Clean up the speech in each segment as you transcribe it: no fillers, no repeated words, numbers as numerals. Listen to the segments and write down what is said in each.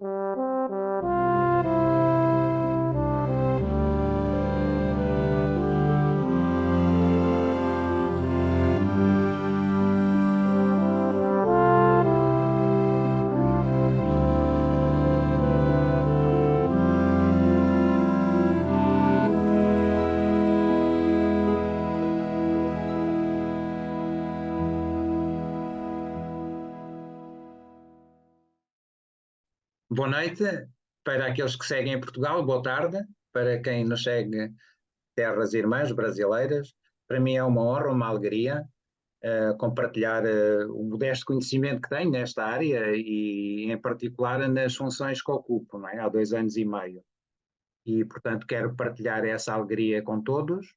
Boa noite para aqueles que seguem em Portugal, boa tarde para quem nos segue terras irmãs brasileiras. Para mim é uma honra, uma alegria compartilhar o modesto conhecimento que tenho nesta área e em particular nas funções que ocupo, não é? Há 2 anos e meio. E portanto quero partilhar essa alegria com todos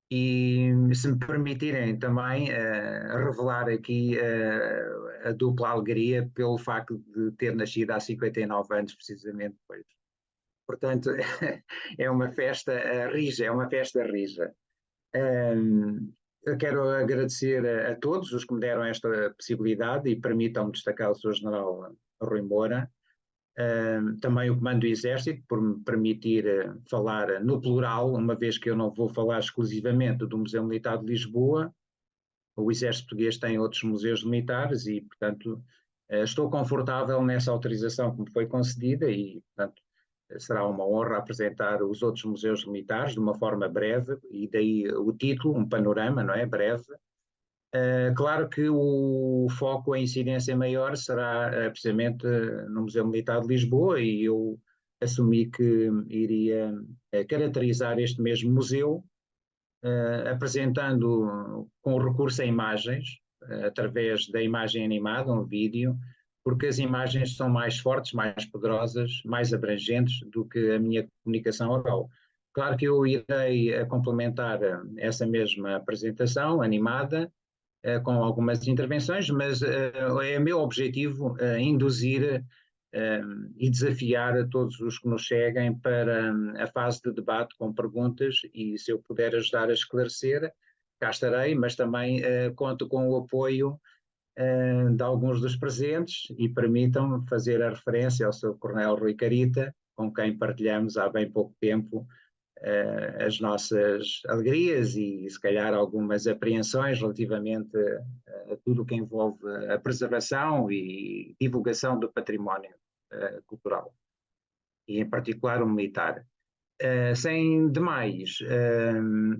e se me permitirem também revelar aqui a dupla alegria pelo facto de ter nascido há 59 anos, precisamente depois. Portanto, é uma festa rija, é uma festa rija. Eu quero agradecer a todos os que me deram esta possibilidade e permitam-me destacar o Sr. General Rui Moura, também o Comando do Exército, por me permitir falar no plural, uma vez que eu não vou falar exclusivamente do Museu Militar de Lisboa. O Exército Português tem outros museus militares e, portanto, estou confortável nessa autorização que me foi concedida e, portanto, será uma honra apresentar os outros museus militares de uma forma breve e daí o título, um panorama, não é? Breve. Claro que o foco, a incidência maior será precisamente no Museu Militar de Lisboa e eu assumi que iria caracterizar este mesmo museu apresentando com recurso a imagens, através da imagem animada, um vídeo, porque as imagens são mais fortes, mais poderosas, mais abrangentes do que a minha comunicação oral. Claro que eu irei complementar essa mesma apresentação animada, com algumas intervenções, mas é meu objetivo induzir e desafiar a todos os que nos cheguem para a fase de debate com perguntas e se eu puder ajudar a esclarecer, cá estarei, mas também conto com o apoio de alguns dos presentes e permitam-me fazer a referência ao Sr. Coronel Rui Carita, com quem partilhamos há bem pouco tempo as nossas alegrias e se calhar algumas apreensões relativamente a tudo o que envolve a preservação e divulgação do património cultural e em particular o militar. Sem demais,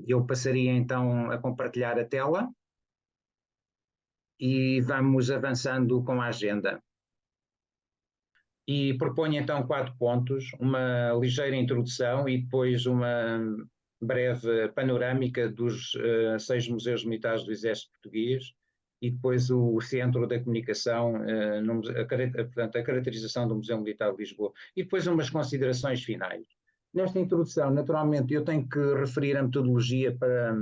eu passaria então a compartilhar a tela e vamos avançando com a agenda. E proponho então 4 pontos, uma ligeira introdução e depois uma breve panorâmica dos 6 museus militares do Exército Português e depois o centro da comunicação, portanto, a caracterização do Museu Militar de Lisboa e depois umas considerações finais. Nesta introdução, naturalmente, eu tenho que referir a metodologia para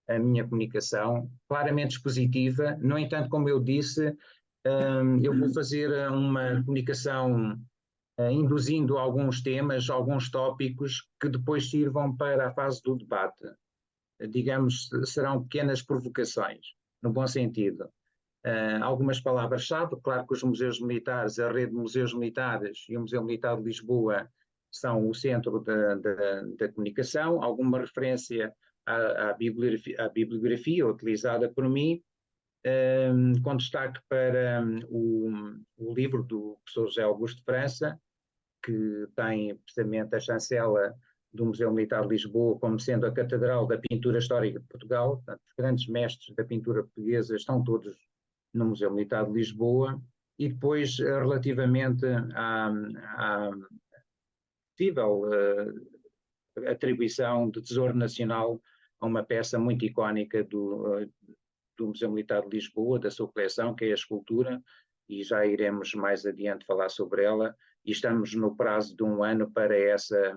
a minha comunicação, claramente expositiva, no entanto, como eu disse, eu vou fazer uma comunicação induzindo alguns temas, alguns tópicos que depois sirvam para a fase do debate. Digamos, serão pequenas provocações, no bom sentido. Algumas palavras-chave, claro que os museus militares, a rede de museus militares e o Museu Militar de Lisboa são o centro da comunicação, alguma referência à bibliografia utilizada por mim, com destaque para o livro do professor José Augusto de França, que tem precisamente a chancela do Museu Militar de Lisboa como sendo a Catedral da Pintura Histórica de Portugal. Portanto, os grandes mestres da pintura portuguesa estão todos no Museu Militar de Lisboa. E depois, relativamente à possível atribuição de Tesouro Nacional a uma peça muito icónica do Museu Militar de Lisboa, da sua coleção, que é a escultura, e já iremos mais adiante falar sobre ela, e estamos no prazo de 1 ano para essa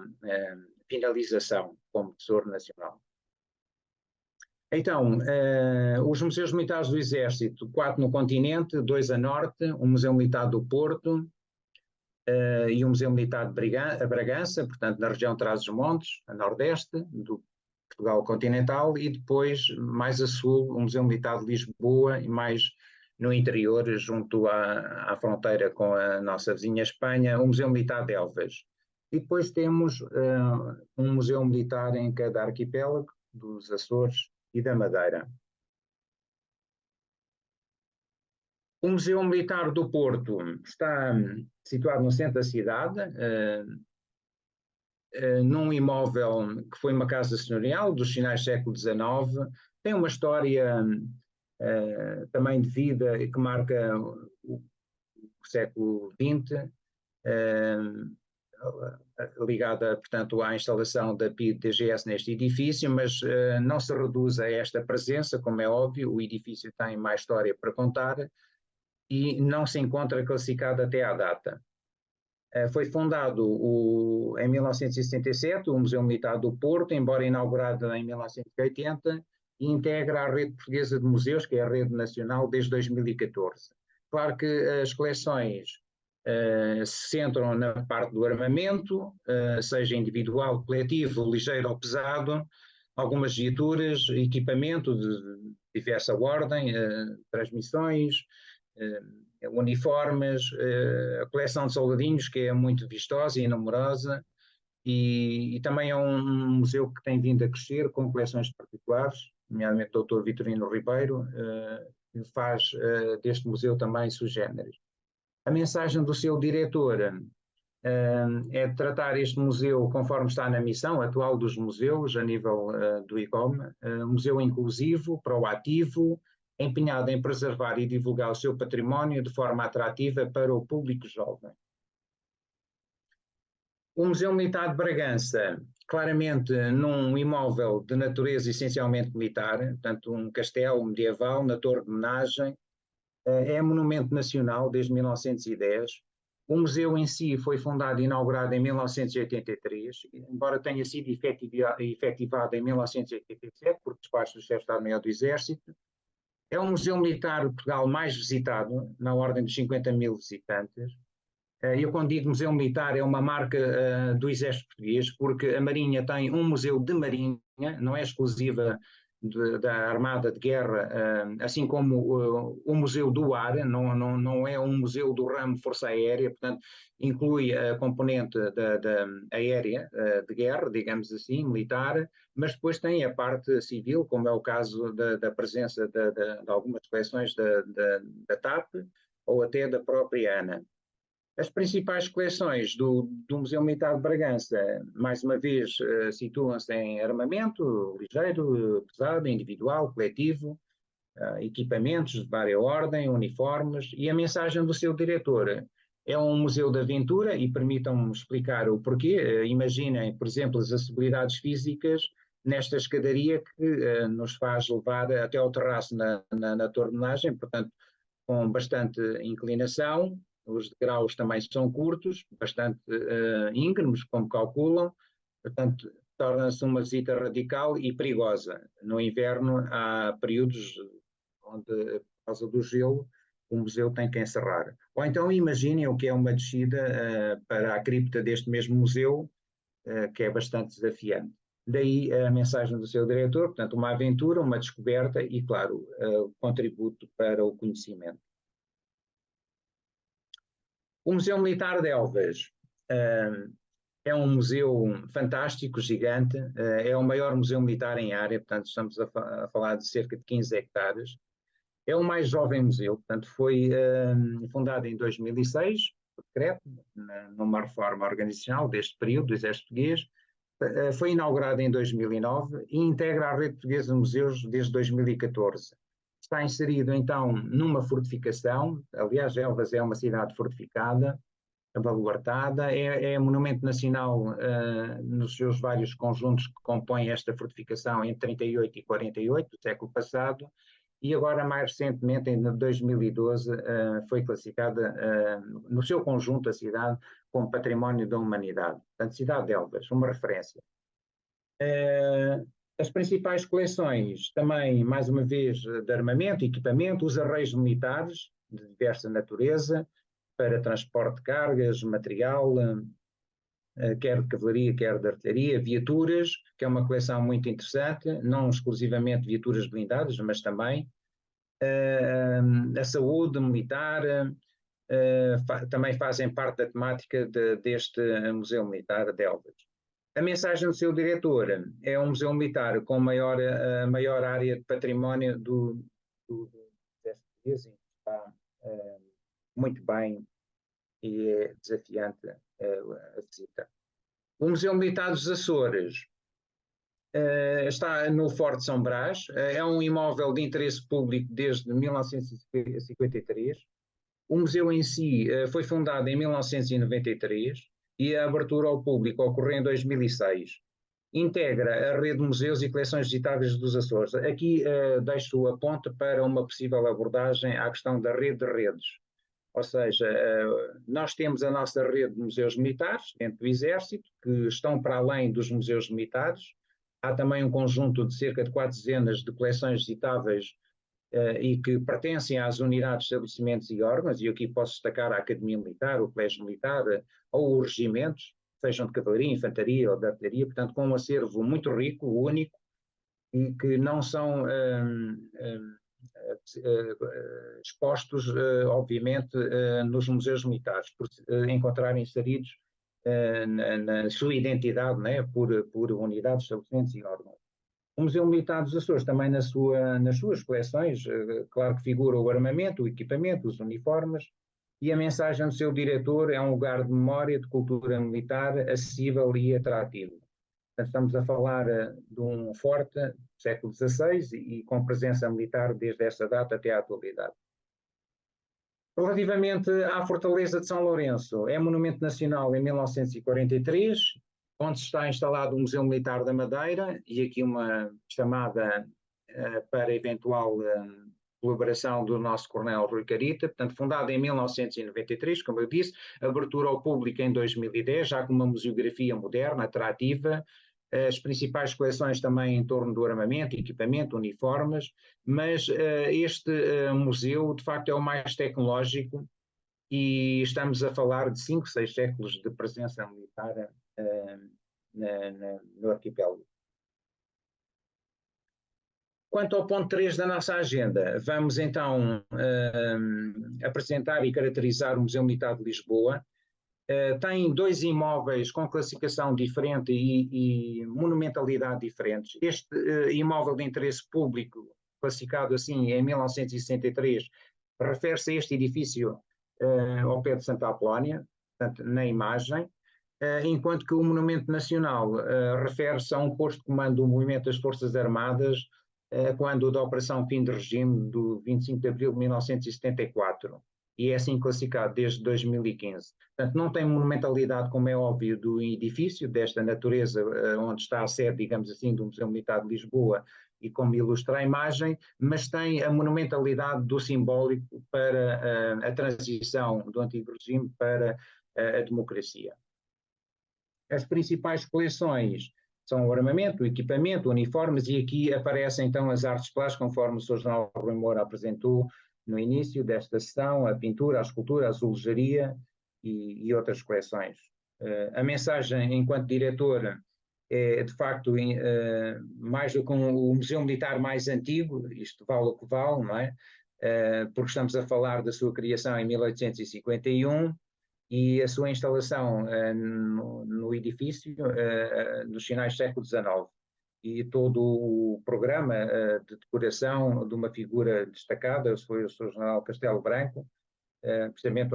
finalização como Tesouro Nacional. Então, os Museus Militares do Exército, 4 no continente, 2 a norte, o Museu Militar do Porto e o Museu Militar de Bragança, portanto na região de Trás-os-Montes, a nordeste do Portugal continental, e depois mais a sul o Museu Militar de Lisboa e mais no interior, junto à fronteira com a nossa vizinha Espanha, o Museu Militar de Elvas. E depois temos um museu militar em cada arquipélago, dos Açores e da Madeira. O Museu Militar do Porto está situado no centro da cidade, num imóvel que foi uma casa senhorial dos finais do século XIX, tem uma história também de vida que marca o século XX, ligada, portanto, à instalação da PIDE-DGS neste edifício, mas não se reduz a esta presença, como é óbvio, o edifício tem mais história para contar e não se encontra classificado até à data. Foi fundado em 1967 o Museu Militar do Porto, embora inaugurado em 1980, e integra a rede portuguesa de museus, que é a rede nacional, desde 2014. Claro que as coleções se centram na parte do armamento, seja individual, coletivo, ligeiro ou pesado, algumas viaturas, equipamento de diversa ordem, transmissões, uniformes, a coleção de soldadinhos, que é muito vistosa e numerosa, e também é um museu que tem vindo a crescer com coleções particulares, nomeadamente o Dr. Vitorino Ribeiro, que faz deste museu também sui generis. A mensagem do seu diretor é de tratar este museu conforme está na missão atual dos museus, a nível do ICOM, museu inclusivo, proativo, empenhado em preservar e divulgar o seu património de forma atrativa para o público jovem. O Museu Militar de Bragança, claramente num imóvel de natureza essencialmente militar, portanto um castelo medieval na torre de homenagem, é monumento nacional desde 1910. O museu em si foi fundado e inaugurado em 1983, embora tenha sido efetivado em 1987 por despacho do chefe de Estado-Maior do Exército. É o museu militar de Portugal mais visitado, na ordem de 50 mil visitantes. Eu, quando digo museu militar, é uma marca do Exército Português, porque a Marinha tem um museu de Marinha, não é exclusiva da Armada de Guerra, assim como o Museu do Ar, não é um museu do ramo Força Aérea, portanto, inclui a componente da aérea de guerra, digamos assim, militar, mas depois tem a parte civil, como é o caso da presença de algumas coleções da TAP ou até da própria ANA. As principais coleções do Museu Militar de Bragança, mais uma vez, situam-se em armamento ligeiro, pesado, individual, coletivo, equipamentos de várias ordem, uniformes, e a mensagem do seu diretor é um museu de aventura, e permitam-me explicar o porquê. Imaginem, por exemplo, as acessibilidades físicas nesta escadaria que nos faz levar até ao terraço na torre de homenagem, portanto, com bastante inclinação. Os degraus também são curtos, bastante íngremes, como calculam, portanto, torna-se uma visita radical e perigosa. No inverno há períodos onde, por causa do gelo, o museu tem que encerrar. Ou então imaginem o que é uma descida para a cripta deste mesmo museu, que é bastante desafiante. Daí a mensagem do seu diretor, portanto, uma aventura, uma descoberta e, claro, contributo para o conhecimento. O Museu Militar de Elvas é um museu fantástico, gigante, é o maior museu militar em área, portanto estamos a falar de cerca de 15 hectares. É o mais jovem museu, portanto foi fundado em 2006, por decreto, numa reforma organizacional deste período do Exército Português. Foi inaugurado em 2009 e integra a rede portuguesa de museus desde 2014. Está inserido, então, numa fortificação. Aliás, Elvas é uma cidade fortificada, baluartada, é monumento nacional nos seus vários conjuntos que compõem esta fortificação entre 38 e 48, do século passado, e agora, mais recentemente, em 2012, foi classificada no seu conjunto a cidade como Património da Humanidade. Portanto, Cidade de Elvas, uma referência. As principais coleções, também, mais uma vez, de armamento, equipamento, os arreios militares de diversa natureza, para transporte de cargas, material, quer de cavalaria, quer de artilharia, viaturas, que é uma coleção muito interessante, não exclusivamente viaturas blindadas, mas também. a saúde militar, também fazem parte da temática deste Museu Militar de Elvas. A mensagem do seu diretor é um museu militar com a maior área de património deste país, está muito bem e é desafiante a visita. O Museu Militar dos Açores está no Forte São Brás, é um imóvel de interesse público desde 1953. O museu em si foi fundado em 1993 e a abertura ao público ocorreu em 2006. Integra a rede de museus e coleções visitáveis dos Açores. Aqui deixo a ponte para uma possível abordagem à questão da rede de redes. Ou seja, nós temos a nossa rede de museus militares dentro do Exército, que estão para além dos museus militares. Há também um conjunto de cerca de 4 dezenas de coleções visitáveis e que pertencem às unidades, estabelecimentos e órgãos, e aqui posso destacar a Academia Militar, o Colégio Militar, ou os regimentos, sejam de cavalaria, infantaria ou de artilharia, portanto, com um acervo muito rico, único, e que não são expostos, obviamente, nos museus militares, por encontrarem inseridos na sua identidade, né, por unidades, estabelecimentos e órgãos. O Museu Militar dos Açores também nas suas coleções, claro que figura o armamento, o equipamento, os uniformes, e a mensagem do seu diretor é um lugar de memória de cultura militar acessível e atrativo. Portanto, estamos a falar de um forte do século XVI e com presença militar desde essa data até à atualidade. Relativamente à Fortaleza de São Lourenço, é monumento nacional em 1943, onde está instalado o Museu Militar da Madeira, e aqui uma chamada para eventual colaboração do nosso coronel Rui Carita, portanto, fundado em 1993, como eu disse, abertura ao público em 2010, já com uma museografia moderna, atrativa, as principais coleções também em torno do armamento, equipamento, uniformes, mas este museu, de facto, é o mais tecnológico e estamos a falar de 5, 6 séculos de presença militar no arquipélago. Quanto ao ponto 3 da nossa agenda, vamos então apresentar e caracterizar o Museu Militar de Lisboa. Tem 2 imóveis com classificação diferente e monumentalidade diferentes. Este imóvel de interesse público, classificado assim em 1963, refere-se a este edifício ao pé de Santa Apolónia, portanto, na imagem, enquanto que o Monumento Nacional refere-se a um posto de comando do movimento das Forças Armadas quando da Operação Fim de Regime do 25 de abril de 1974, e é assim classificado desde 2015. Portanto, não tem monumentalidade, como é óbvio, do edifício, desta natureza, onde está a sede, digamos assim, do Museu Militar de Lisboa, e como ilustra a imagem, mas tem a monumentalidade do simbólico para a transição do antigo regime para a democracia. As principais coleções são o armamento, o equipamento, uniformes, e aqui aparecem então as artes plásticas, conforme o Sr. General Rui Moura apresentou no início desta sessão, a pintura, a escultura, a azulejaria e outras coleções. A mensagem, enquanto diretor, é de facto mais do que o Museu Militar mais antigo, isto vale o que vale, não é? Porque estamos a falar da sua criação em 1851, e a sua instalação no edifício nos finais do século XIX. E todo o programa de decoração de uma figura destacada foi o Sr. General Castelo Branco, precisamente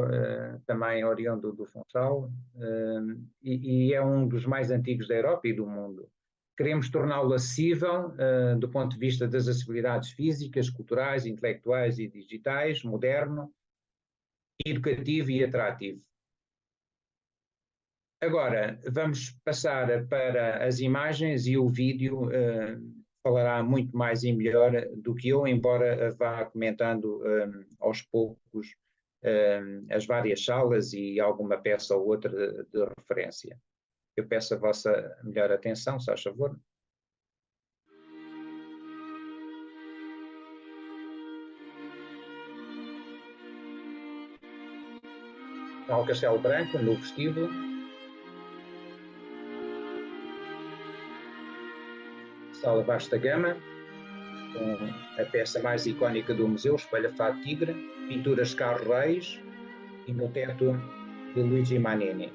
também oriundo do Funchal, e é um dos mais antigos da Europa e do mundo. Queremos torná-lo acessível do ponto de vista das acessibilidades físicas, culturais, intelectuais e digitais, moderno, educativo e atrativo. Agora, vamos passar para as imagens e o vídeo falará muito mais e melhor do que eu, embora vá comentando aos poucos as várias salas e alguma peça ou outra de referência. Eu peço a vossa melhor atenção, se faz favor. Ao Castelo Branco, no vestíbulo. Sala Vasta Gama, com a peça mais icónica do museu, o Espelho-Fado Tigre, pinturas de Carlos Reis e no teto de Luigi Manini.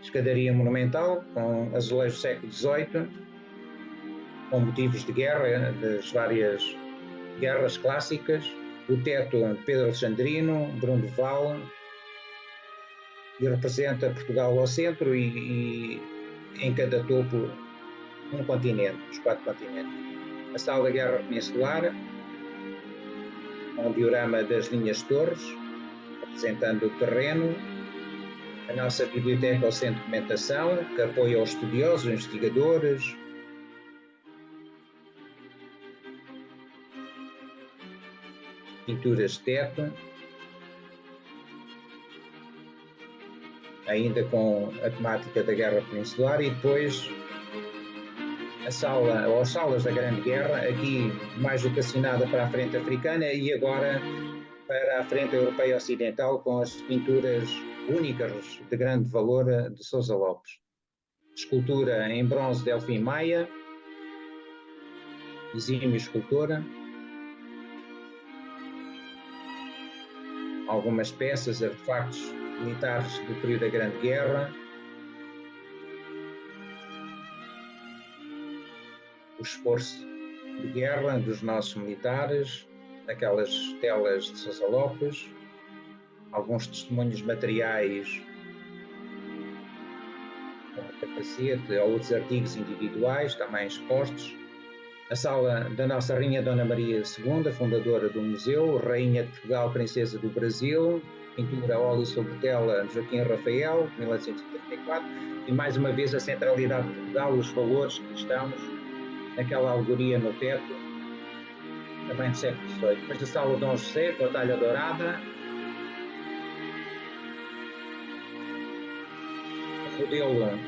Escadaria monumental com azulejos do século XVIII, com motivos de guerra, das várias guerras clássicas, o teto Pedro Alexandrino, Bruno de Val, e representa Portugal ao centro e em cada topo um continente, os 4 continentes. A sala da Guerra Peninsular, com um diorama das linhas torres, representando o terreno. A nossa biblioteca ao centro de documentação, que apoia os estudiosos, investigadores. Pinturas de teto, ainda com a temática da Guerra Peninsular, e depois a sala, ou as salas da Grande Guerra, aqui mais vocacionada para a frente africana e agora para a frente europeia ocidental, com as pinturas únicas de grande valor de Sousa Lopes. Escultura em bronze de Delfim Maia, exímio escultora. Algumas peças, artefactos militares do período da Grande Guerra. O esforço de guerra dos nossos militares, aquelas telas de Sousa Lopes, alguns testemunhos materiais, como capacete ou outros artigos individuais, também expostos. A sala da nossa Rainha Dona Maria II, fundadora do museu, Rainha de Portugal, Princesa do Brasil, pintura a óleo sobre tela de Joaquim Rafael, 1834, e mais uma vez a centralidade de Portugal, os valores cristãos, naquela alegoria no teto, também do século XVIII. Depois a sala de Dom José, com a talha dourada, o modelo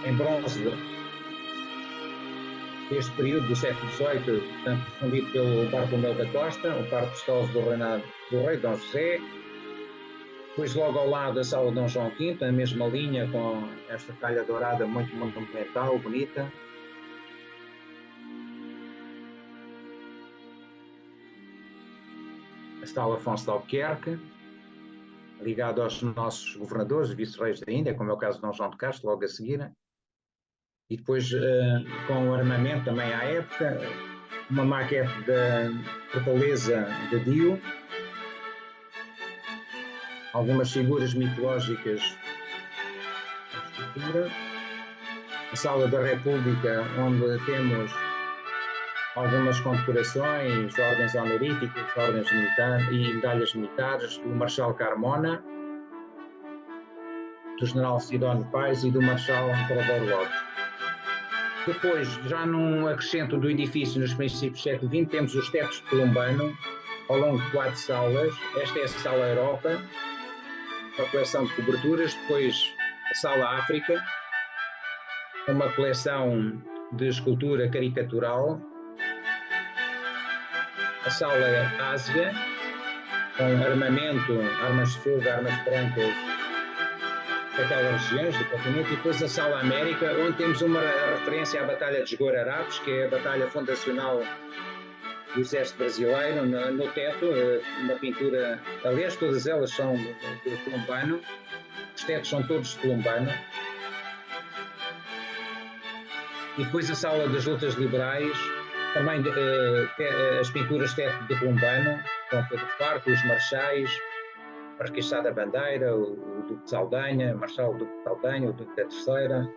em bronze deste período do século XVIII, portanto, fundido pelo Bartolomeu da Costa, o par custoso do reinado do rei Dom José. Depois, logo ao lado, a sala de Dom João V, a mesma linha, com esta talha dourada muito monumental, bonita. A sala Afonso de Albuquerque, ligado aos nossos governadores, vice-reis da Índia, como é o caso de Dom João de Castro, logo a seguir. E depois, com o armamento também à época, uma maquete da Fortaleza de Dio, algumas figuras mitológicas da escultura, a Sala da República, onde temos algumas condecorações, ordens honoríficas, ordens militares e medalhas militares do Marechal Carmona, do General Sidónio Pais e do Marechal Imperador Lopes. Depois, já num acrescento do edifício nos princípios do século XX, temos os tetos de Columbano, ao longo de 4 salas. Esta é a Sala Europa, uma coleção de coberturas. Depois, a Sala África, uma coleção de escultura caricatural. A Sala Ásia, com armamento, armas de fogo, armas brancas daquelas regiões do continente, e depois a Sala América, onde temos uma referência à Batalha dos Guararapes, que é a batalha fundacional do Exército Brasileiro, no teto, uma pintura, aliás, todas elas são de Columbano, os tetos são todos de Columbano. E depois a Sala das Lutas Liberais, também as pinturas de teto de Columbano, com Pedro Farco, os marechais, Marquês da Bandeira, o Duque de Saldanha, Marshal Duque de Saldanha, o Duque da Terceira.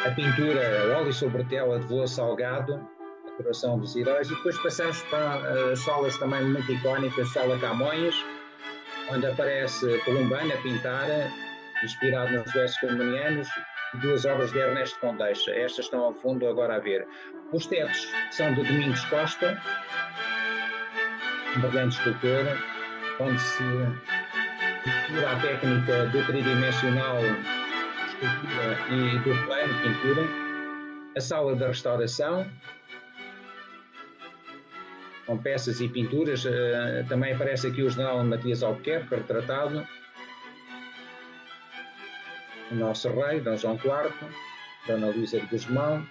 A pintura, óleo sobre tela de Veloso Salgado, a Coração dos Heróis. E depois passamos para as salas também muito icónicas, Sala Camões, onde aparece Columbano a pintar, inspirado nos versos colombianos, e 2 obras de Ernesto Condeixa. Estas estão ao fundo agora a ver. Os tetos são de Domingos Costa, um brilhante escultor, onde se mistura a técnica do tridimensional escultura e do plano pintura. A Sala da Restauração, com peças e pinturas, também aparece aqui o General Matias Albuquerque, retratado, o nosso rei, Dom João IV, Dona Luísa de Guzmão.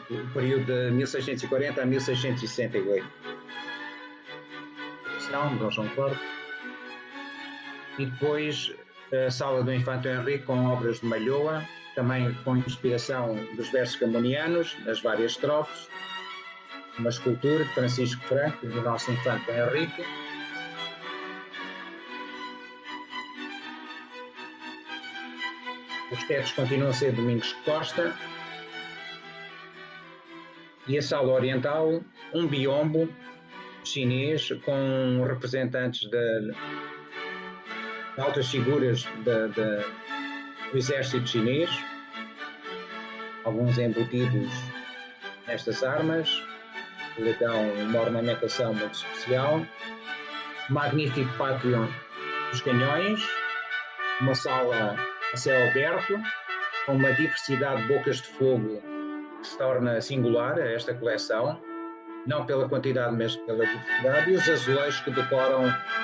o período de 1640 a 1668. Dom João IV. E depois a Sala do Infante Henrique com obras de Malhoa, também com inspiração dos versos camonianos, nas várias estrofes, uma escultura de Francisco Franco, do nosso Infante Henrique. Os tetos continuam a ser Domingos Costa. E a Sala Oriental, um biombo chinês com representantes de altas figuras do exército chinês, alguns embutidos nestas armas, que dão uma ornamentação muito especial. Magnífico pátio dos canhões, uma sala a céu aberto, com uma diversidade de bocas de fogo que se torna singular a esta coleção, não pela quantidade, mas pela diversidade, e os azulejos que decoram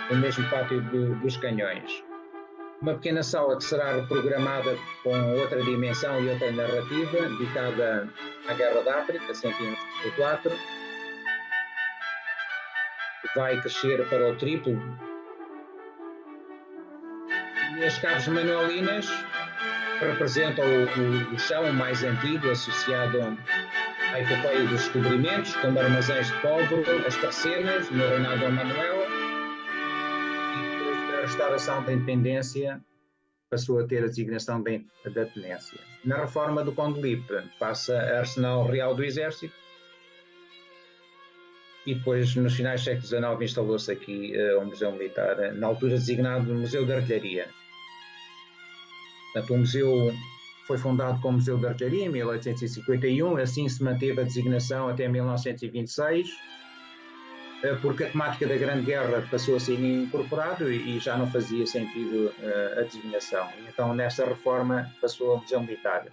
o mesmo pátio dos canhões. Uma pequena sala que será reprogramada com outra dimensão e outra narrativa, dedicada à Guerra da África, 164, que vai crescer para o triplo. E as caves manuelinas representam o chão mais antigo, associado à epopeia dos descobrimentos, como armazéns de pólvora, as tercenas, no reinado de Dom Manuel, e depois da restauração da independência passou a ter a designação da tenência. Na reforma do Conde Lipe passa a Arsenal Real do Exército, e depois, nos finais do século XIX, instalou-se aqui o Museu Militar, na altura designado Museu de Artilharia. Portanto, o museu foi fundado como Museu de Artilharia em 1851, assim se manteve a designação até 1926, porque a temática da Grande Guerra passou a ser incorporado e já não fazia sentido a designação. Então, nessa reforma, passou ao Museu Militar.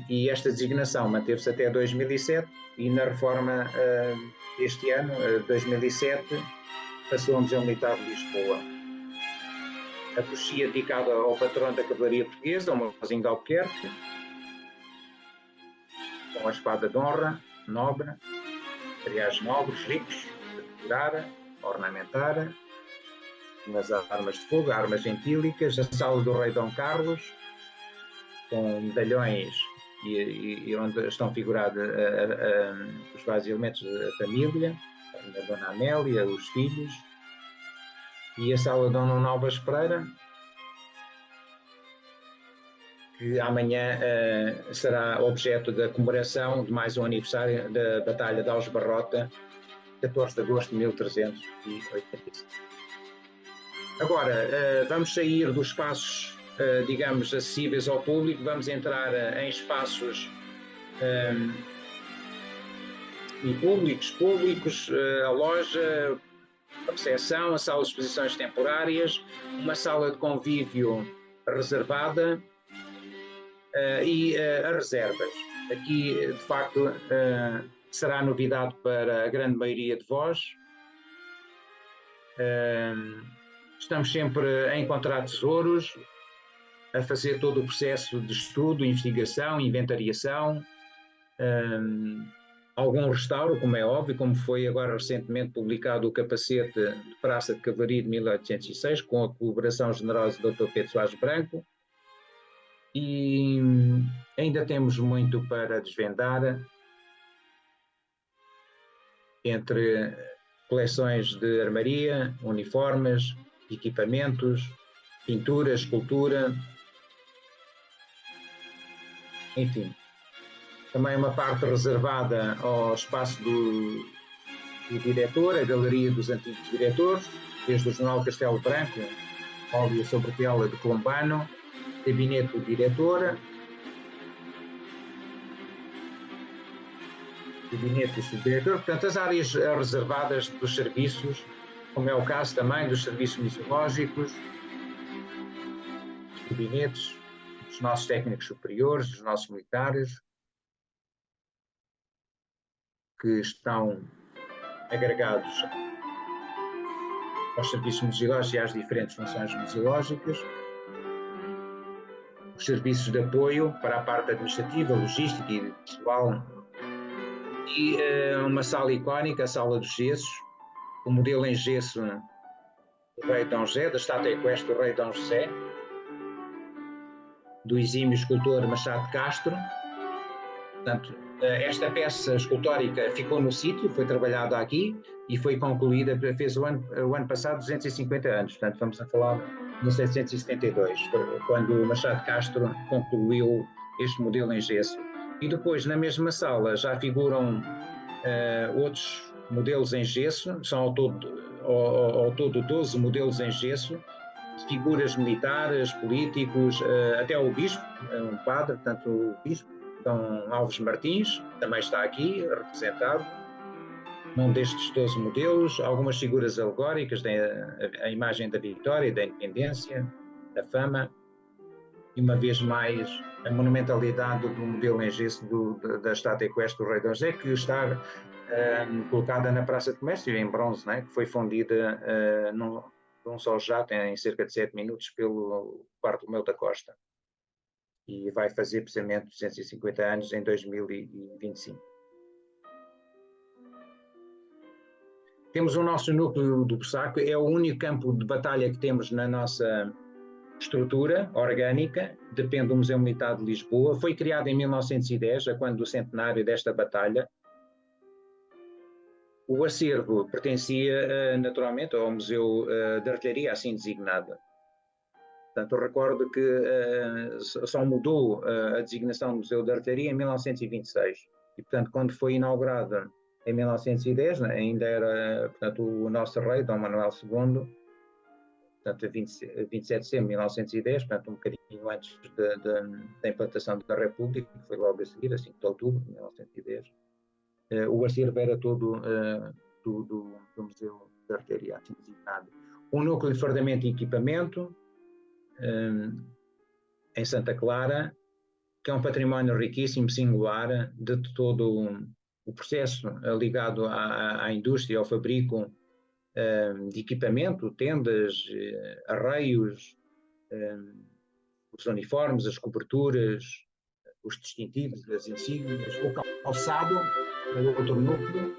E esta designação manteve-se até 2007 e na reforma este ano, 2007, passou ao Museu Militar de Lisboa. A coxia dedicada ao patrono da cavalaria portuguesa, o Mãozinho de Albuquerque, com a espada de honra, nobre, materiais nobres, ricos, de decorar, ornamentar, nas armas de fogo, armas gentílicas, a sala do rei Dom Carlos, com medalhões e onde estão figurados os vários elementos da família, a Dona Amélia, os filhos, e a sala de Dom Novas Pereira, que amanhã será objeto da comemoração de mais um aniversário da Batalha de Aljubarrota, 14 de agosto de 1385. Agora, vamos sair dos espaços, digamos, acessíveis ao público, vamos entrar em espaços públicos, a loja, a recepção, a sala de exposições temporárias, uma sala de convívio reservada e as reservas. Aqui, de facto, será novidade para a grande maioria de vós. Estamos sempre a encontrar tesouros, a fazer todo o processo de estudo, investigação, inventariação, algum restauro, como é óbvio, como foi agora recentemente publicado o capacete de Praça de Cavalaria de 1806, com a colaboração generosa do Dr. Pedro Soares Branco. E ainda temos muito para desvendar, entre coleções de armaria, uniformes, equipamentos, pintura, escultura, enfim. Também uma parte reservada ao espaço do diretor, a Galeria dos Antigos Diretores, desde o Jornal Castelo Branco, óleo sobre tela de Colombano, gabinete do diretor, gabinete do subdiretor, portanto, as áreas reservadas dos serviços, como é o caso também dos serviços museológicos, dos gabinetes, dos nossos técnicos superiores, dos nossos militares, que estão agregados aos serviços museológicos e às diferentes funções museológicas, os serviços de apoio para a parte administrativa, logística e pessoal, e uma sala icónica, a Sala dos Gessos, o modelo em gesso do Rei Dom José, da estátua equestre do Rei Dom José, do exímio escultor Machado de Castro. Portanto, esta peça escultórica ficou no sítio, foi trabalhada aqui e foi concluída, fez o ano passado 250 anos, portanto estamos a falar de 1772, quando o Machado de Castro concluiu este modelo em gesso. E depois, na mesma sala, já figuram outros modelos em gesso, são ao todo 12 modelos em gesso, de figuras militares, políticos, até o bispo, um padre, portanto o bispo, Dom Alves Martins, também está aqui representado, num destes 12 modelos, algumas figuras alegóricas, a imagem da vitória, da independência, da fama, e uma vez mais a monumentalidade do modelo em gesso da estátua equestre do Rei Dom José, que está colocada na Praça de Comércio, em bronze, né, que foi fundida num só jato, em cerca de 7 minutos, pelo Bartolomeu da Costa. E vai fazer precisamente 250 anos em 2025. Temos o nosso núcleo do Bussaco, é o único campo de batalha que temos na nossa estrutura orgânica, depende do Museu Militar de Lisboa. Foi criado em 1910, a quando do centenário desta batalha. O acervo pertencia naturalmente ao Museu de Artilharia, assim designado. Portanto, eu recordo que só mudou a designação do Museu de Artilharia em 1926. E, portanto, quando foi inaugurado em 1910, né, ainda era, portanto, o nosso rei, Dom Manuel II, portanto, a 27 de setembro de 1910, portanto, um bocadinho antes da implantação da República, que foi logo a seguir, a 5 de outubro de 1910, o acervo era todo do Museu de Artilharia, assim designado. Um núcleo de fardamento e equipamento, em Santa Clara, que é um património riquíssimo, singular, de todo o processo ligado à indústria, ao fabrico de equipamento, tendas, arreios, os uniformes, as coberturas, os distintivos, as insígnias, o calçado, é outro núcleo.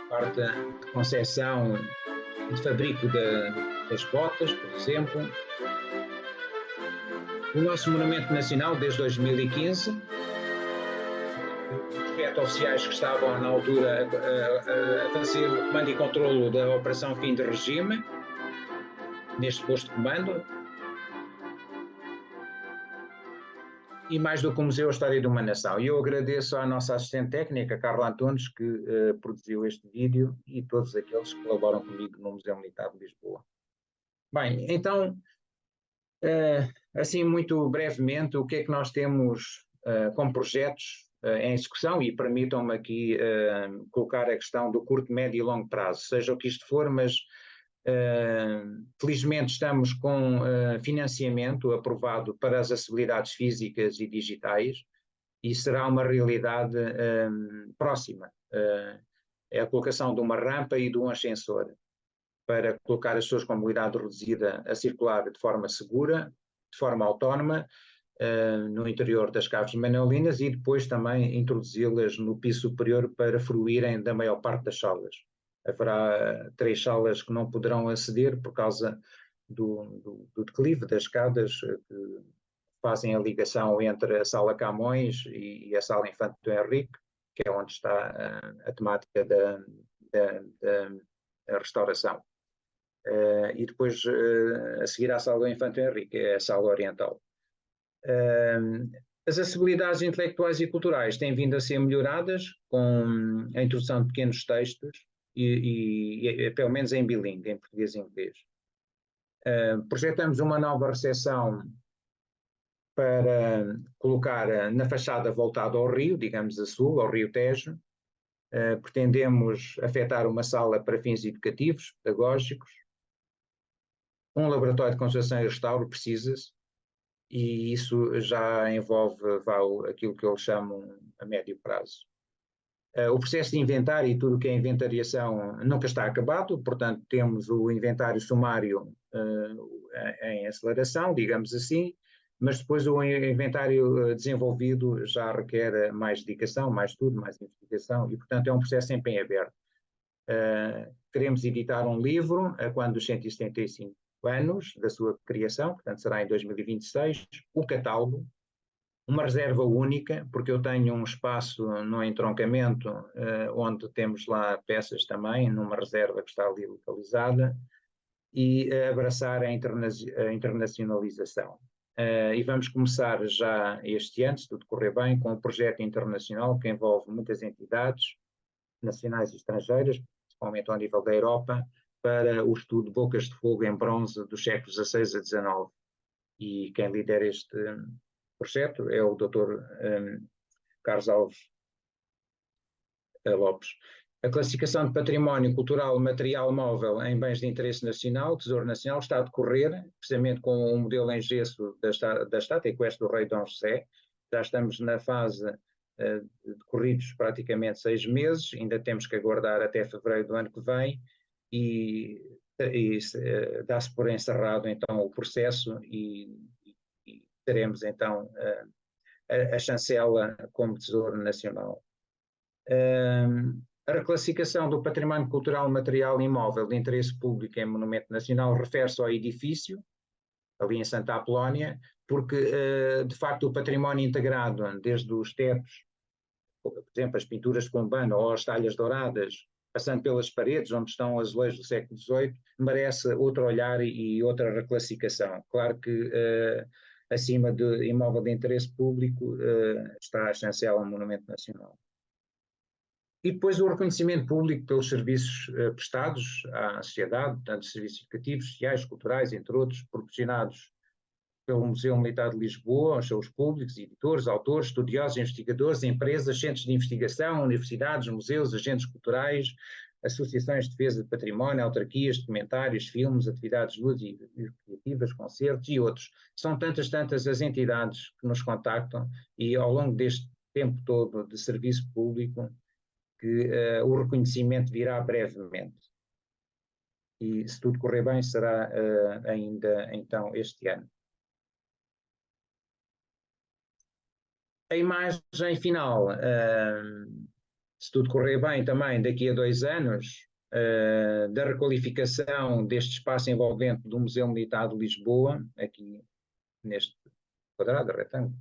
Parte de concepção e de fabrico das botas, por exemplo. O nosso Monumento Nacional, desde 2015, os projetos oficiais que estavam na altura a fazer o comando e controlo da Operação Fim de Regime, neste posto de comando. E mais do que o Museu, a História de uma Nação. E eu agradeço à nossa assistente técnica, Carla Antunes, que produziu este vídeo, e todos aqueles que colaboram comigo no Museu Militar de Lisboa. Bem, então, assim muito brevemente, o que é que nós temos como projetos em execução, e permitam-me aqui colocar a questão do curto, médio e longo prazo, seja o que isto for, mas felizmente estamos com financiamento aprovado para as acessibilidades físicas e digitais e será uma realidade próxima. É a colocação de uma rampa e de um ascensor para colocar as pessoas com mobilidade reduzida a circular de forma segura, de forma autónoma, no interior das caves manuelinas e depois também introduzi-las no piso superior para fruírem da maior parte das salas. Haverá 3 salas que não poderão aceder por causa do declive das escadas que fazem a ligação entre a sala Camões e a sala Infante do Henrique, que é onde está a temática da restauração. E depois, a seguir à sala do Infante do Henrique, é a sala oriental. As acessibilidades intelectuais e culturais têm vindo a ser melhoradas com a introdução de pequenos textos e pelo menos em bilingue, em português e inglês. Projetamos uma nova recepção para colocar na fachada voltada ao rio, digamos a sul, ao Rio Tejo. Pretendemos afetar uma sala para fins educativos, pedagógicos, um laboratório de conservação e restauro, precisa-se, e isso já envolve aquilo que eles chamam a médio prazo. O processo de inventário e tudo o que é inventariação nunca está acabado, portanto, temos o inventário sumário em aceleração, digamos assim, mas depois o inventário desenvolvido já requer mais dedicação, mais estudo, mais investigação, e, portanto, é um processo sempre em aberto. Queremos editar um livro quando os 175 anos da sua criação, portanto, será em 2026, o catálogo, uma reserva única, porque eu tenho um espaço no entroncamento onde temos lá peças também, numa reserva que está ali localizada, e abraçar a internacionalização. E vamos começar já este ano, se tudo correr bem, com um projeto internacional que envolve muitas entidades nacionais e estrangeiras, principalmente ao nível da Europa, para o estudo de bocas de fogo em bronze dos séculos XVI a XIX. E quem lidera este projeto é o Dr. Carlos Alves Lopes. A classificação de património cultural material móvel em bens de interesse nacional, Tesouro Nacional, está a decorrer, precisamente com um modelo em gesso da estátua equestre do Rei Dom José. Já estamos na fase decorridos praticamente 6 meses, ainda temos que aguardar até fevereiro do ano que vem e dá-se por encerrado então o processo e teremos então a chancela como Tesouro Nacional. A reclassificação do património cultural material imóvel de interesse público em monumento nacional refere-se ao edifício, ali em Santa Apolónia, porque de facto o património integrado, desde os tetos, por exemplo, as pinturas de Pombano ou as talhas douradas, passando pelas paredes onde estão azulejos do século XVIII, merece outro olhar e outra reclassificação. Claro que acima de imóvel de interesse público está a chancela Monumento Nacional. E depois o reconhecimento público pelos serviços prestados à sociedade, tanto serviços educativos, sociais, culturais, entre outros, proporcionados pelo Museu Militar de Lisboa, aos seus públicos, editores, autores, estudiosos, investigadores, empresas, centros de investigação, universidades, museus, agentes culturais, associações de defesa de património, autarquias, documentários, filmes, atividades criativas, concertos e outros. São tantas as entidades que nos contactam e ao longo deste tempo todo de serviço público que o reconhecimento virá brevemente. E se tudo correr bem será ainda então este ano. A imagem final, se tudo correr bem também, daqui a 2 anos, da requalificação deste espaço envolvente do Museu Militar de Lisboa, aqui neste quadrado, retângulo,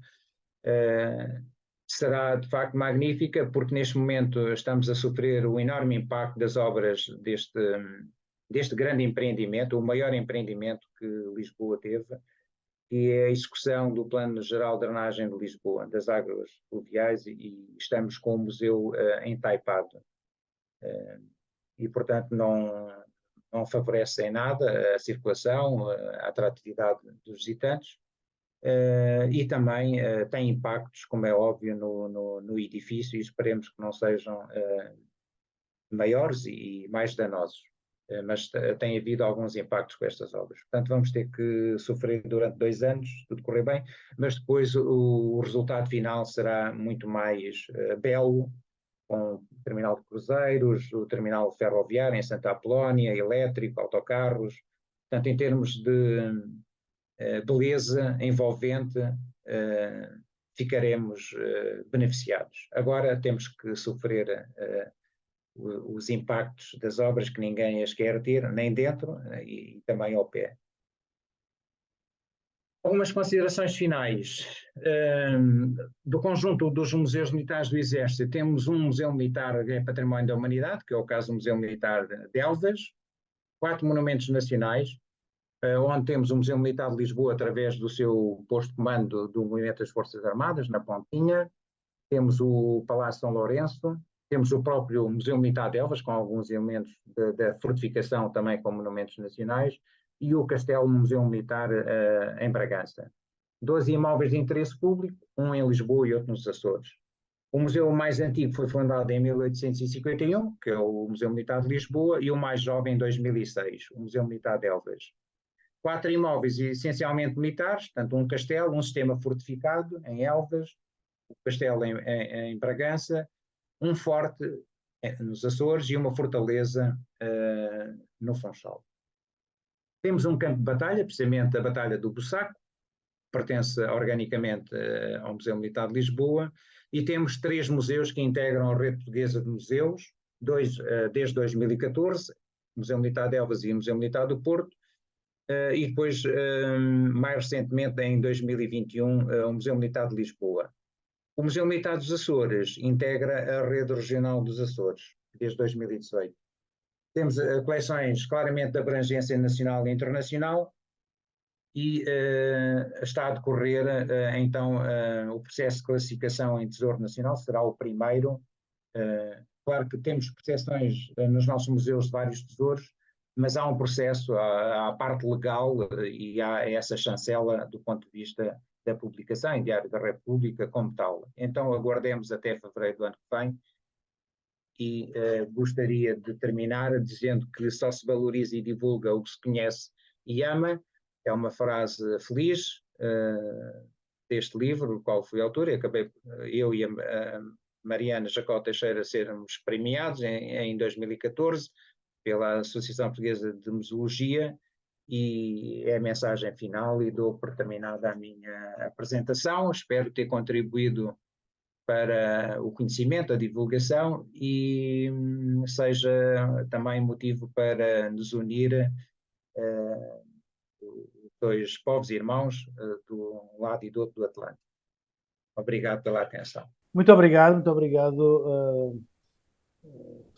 será de facto magnífica, porque neste momento estamos a sofrer o enorme impacto das obras deste grande empreendimento, o maior empreendimento que Lisboa teve, que é a execução do Plano Geral de Drenagem de Lisboa, das águas pluviais, e estamos com o museu entaipado. E, portanto, não favorece em nada a circulação, a atratividade dos visitantes, e também tem impactos, como é óbvio, no edifício, e esperemos que não sejam maiores e mais danosos. Mas tem havido alguns impactos com estas obras. Portanto, vamos ter que sofrer durante 2 anos, tudo correr bem, mas depois o resultado final será muito mais belo, com o terminal de cruzeiros, o terminal ferroviário em Santa Apolónia, elétrico, autocarros. Portanto, em termos de beleza envolvente, ficaremos beneficiados. Agora temos que sofrer os impactos das obras que ninguém as quer ter, nem dentro e também ao pé. Algumas considerações finais. Do conjunto dos museus militares do Exército, temos um museu militar que é património da humanidade, que é o caso do Museu Militar de Elvas, 4 monumentos nacionais, onde temos o Museu Militar de Lisboa através do seu posto de comando do Movimento das Forças Armadas, na Pontinha, temos o Palácio São Lourenço, temos o próprio Museu Militar de Elvas, com alguns elementos da fortificação também com monumentos nacionais, e o Castelo Museu Militar em Bragança. 12 imóveis de interesse público, um em Lisboa e outro nos Açores. O museu mais antigo foi fundado em 1851, que é o Museu Militar de Lisboa, e o mais jovem em 2006, o Museu Militar de Elvas. 4 imóveis essencialmente militares, portanto um castelo, um sistema fortificado em Elvas, o castelo em Bragança, um forte nos Açores e uma fortaleza no Funchal. Temos um campo de batalha, precisamente a Batalha do Bussaco, pertence organicamente ao Museu Militar de Lisboa, e temos 3 museus que integram a rede portuguesa de museus, dois desde 2014, o Museu Militar de Elvas e o Museu Militar do Porto, e depois, mais recentemente, em 2021, o Museu Militar de Lisboa. O Museu Militar dos Açores integra a rede regional dos Açores, desde 2018. Temos coleções claramente de abrangência nacional e internacional, e está a decorrer então o processo de classificação em Tesouro Nacional, será o primeiro. Claro que temos percepções nos nossos museus de vários tesouros, mas há um processo, há a parte legal e há essa chancela do ponto de vista da publicação em Diário da República como tal. Então aguardemos até fevereiro do ano que vem, e gostaria de terminar dizendo que só se valoriza e divulga o que se conhece e ama. É uma frase feliz deste livro, do qual fui autor, e acabei, eu e a Mariana Jacó Teixeira, sermos premiados em 2014 pela Associação Portuguesa de Museologia, e é a mensagem final, e dou por terminada a minha apresentação. Espero ter contribuído para o conhecimento, a divulgação, e seja também motivo para nos unir dois povos irmãos de um lado e do outro do Atlântico. Obrigado pela atenção. Muito obrigado,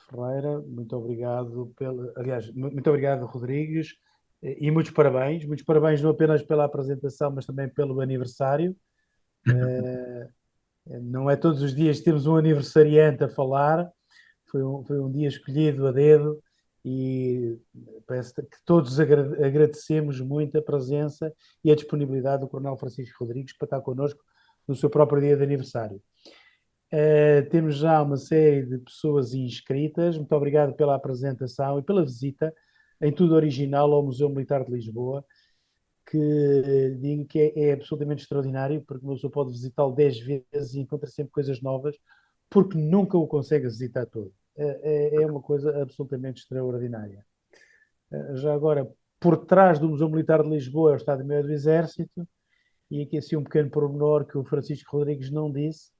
Ferreira, muito obrigado aliás, muito obrigado, Rodrigues, e muitos parabéns não apenas pela apresentação, mas também pelo aniversário. Não é todos os dias que temos um aniversariante a falar, foi um dia escolhido a dedo, e parece que todos agradecemos muito a presença e a disponibilidade do Coronel Francisco Rodrigues para estar connosco no seu próprio dia de aniversário. Temos já uma série de pessoas inscritas. Muito obrigado pela apresentação e pela visita em tudo original ao Museu Militar de Lisboa, que digo que é absolutamente extraordinário, porque uma pessoa pode visitá-lo 10 vezes e encontra sempre coisas novas, porque nunca o consegue visitar todo. É uma coisa absolutamente extraordinária. Já agora, por trás do Museu Militar de Lisboa é o Estado-Maior do Exército, e aqui assim um pequeno pormenor que o Francisco Rodrigues não disse,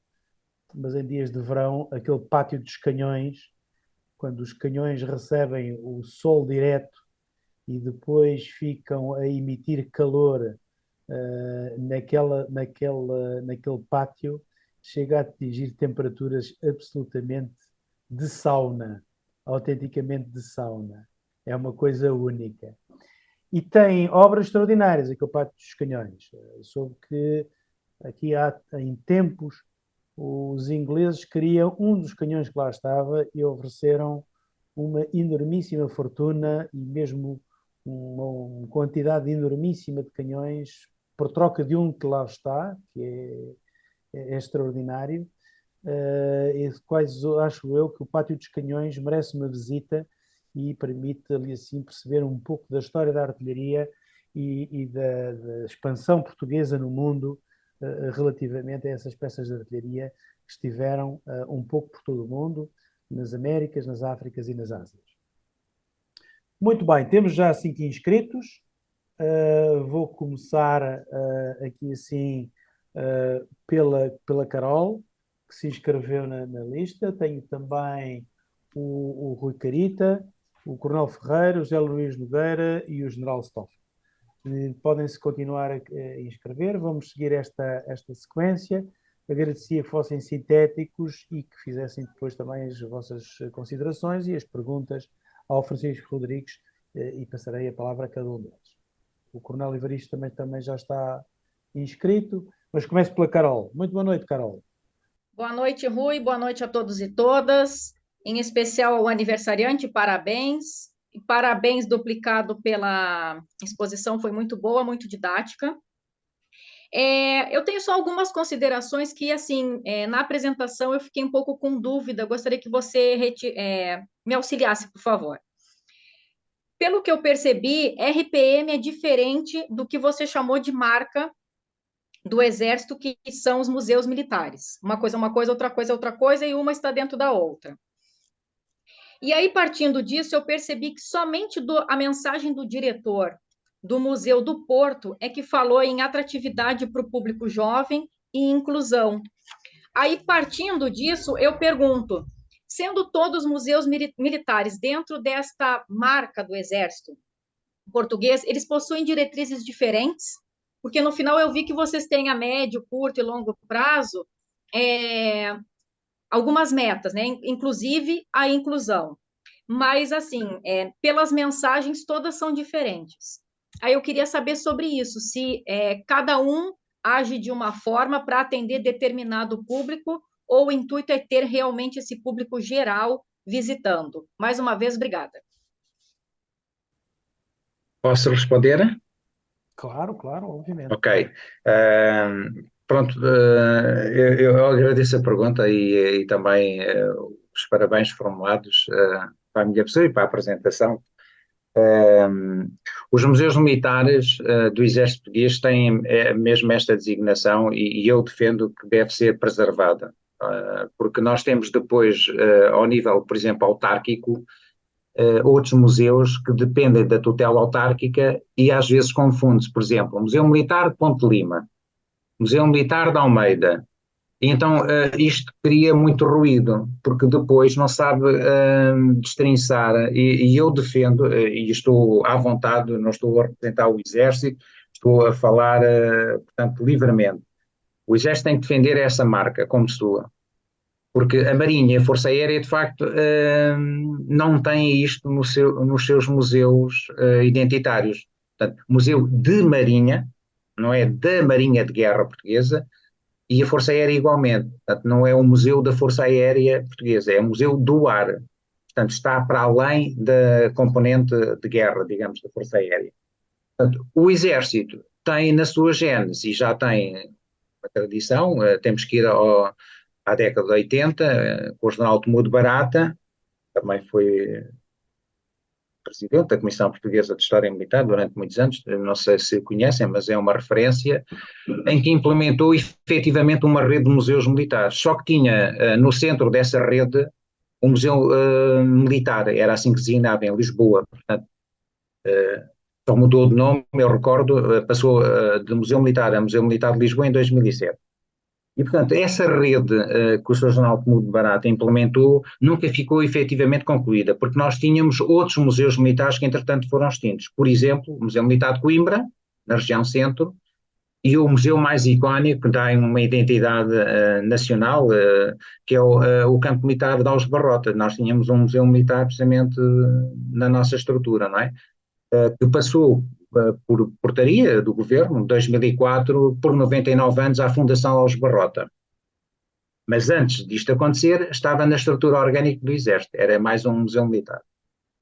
mas em dias de verão, aquele pátio dos canhões, quando os canhões recebem o sol direto e depois ficam a emitir calor naquele pátio, chega a atingir temperaturas absolutamente de sauna, autenticamente de sauna. É uma coisa única. E tem obras extraordinárias, aquele pátio dos canhões. Soube que aqui em tempos os ingleses queriam um dos canhões que lá estava e ofereceram uma enormíssima fortuna e mesmo uma quantidade enormíssima de canhões por troca de um que lá está, que é extraordinário. Quase acho eu que o Pátio dos Canhões merece uma visita e permite-lhe assim perceber um pouco da história da artilharia e da expansão portuguesa no mundo relativamente a essas peças de artilharia que estiveram um pouco por todo o mundo, nas Américas, nas Áfricas e nas Ásias. Muito bem, temos já 5 inscritos. Vou começar aqui assim pela Carol, que se inscreveu na lista. Tenho também o Rui Carita, o Coronel Ferreira, o José Luís Nogueira e o General Stoff. Podem-se continuar a inscrever. Vamos seguir esta sequência. Agradecia que fossem sintéticos e que fizessem depois também as vossas considerações e as perguntas ao Francisco Rodrigues, e passarei a palavra a cada um deles. O Coronel Evaristo também já está inscrito, mas começo pela Carol. Muito boa noite, Carol. Boa noite, Rui. Boa noite a todos e todas. Em especial ao aniversariante, parabéns. E parabéns duplicado pela exposição, foi muito boa, muito didática. Eu tenho só algumas considerações que, assim, na apresentação eu fiquei um pouco com dúvida. Gostaria que você me auxiliasse, por favor. Pelo que eu percebi, RPM é diferente do que você chamou de marca do Exército, que são os museus militares. Uma coisa é uma coisa, outra coisa, e uma está dentro da outra. E aí, partindo disso, eu percebi que somente a mensagem do diretor do Museu do Porto é que falou em atratividade para o público jovem e inclusão. Aí, partindo disso, eu pergunto, sendo todos museus militares dentro desta marca do Exército Português, eles possuem diretrizes diferentes? Porque no final eu vi que vocês têm a médio, curto e longo prazo algumas metas, né? Inclusive a inclusão. Mas, assim, pelas mensagens, todas são diferentes. Aí eu queria saber sobre isso, se cada um age de uma forma para atender determinado público, ou o intuito é ter realmente esse público geral visitando. Mais uma vez, obrigada. Posso responder? Claro, claro, obviamente. Ok. Pronto, eu agradeço a pergunta e também os parabéns formulados para a minha pessoa e para a apresentação. Os museus militares do Exército Português têm mesmo esta designação e eu defendo que deve ser preservada, porque nós temos depois, ao nível, por exemplo, autárquico, outros museus que dependem da tutela autárquica e às vezes confunde-se, por exemplo, o Museu Militar de Ponte Lima, Museu Militar de Almeida. E então isto cria muito ruído, porque depois não sabe destrinçar, e eu defendo, e estou à vontade, não estou a representar o Exército, estou a falar, portanto, livremente. O Exército tem que defender essa marca como sua, porque a Marinha e a Força Aérea, de facto, não têm isto nos seus museus identitários. Portanto, Museu de Marinha, não é da Marinha de Guerra Portuguesa, e a Força Aérea igualmente. Portanto, não é um museu da Força Aérea Portuguesa, é um museu do ar. Portanto, está para além da componente de guerra, digamos, da Força Aérea. Portanto, o Exército tem na sua gênese, e já tem uma tradição, temos que ir à década de 80, com o general Tomudo Barata, também foi presidente da Comissão Portuguesa de História Militar durante muitos anos, não sei se conhecem, mas é uma referência, em que implementou efetivamente uma rede de museus militares, só que tinha no centro dessa rede um museu militar, era assim que designava, em Lisboa, portanto, só mudou de nome, eu recordo, passou de Museu Militar a Museu Militar de Lisboa em 2007. E, portanto, essa rede que o Sr. Jornal Comudo de Barata implementou nunca ficou efetivamente concluída, porque nós tínhamos outros museus militares que, entretanto, foram extintos. Por exemplo, o Museu Militar de Coimbra, na região centro, e o museu mais icónico, que dá uma identidade nacional, que é o Campo Militar de Alves Barrota. Nós tínhamos um museu militar precisamente na nossa estrutura, não é? Que passou por portaria do governo, em 2004, por 99 anos à Fundação Alves Barrota. Mas antes disto acontecer, estava na estrutura orgânica do Exército, era mais um museu militar.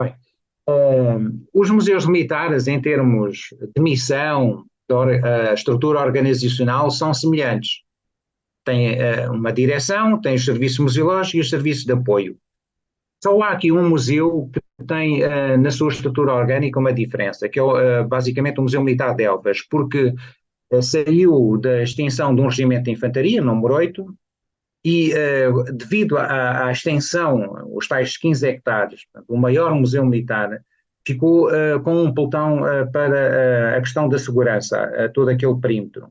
Bem, os museus militares, em termos de missão, a estrutura organizacional, são semelhantes. Tem uma direção, tem os serviços museológicos e os serviços de apoio. Só há aqui um museu que tem na sua estrutura orgânica uma diferença, que é basicamente o Museu Militar de Elvas, porque saiu da extinção de um regimento de infantaria, número 8, e devido à extensão, os tais 15 hectares, o maior museu militar, ficou com um pelotão para a questão da segurança, todo aquele perímetro.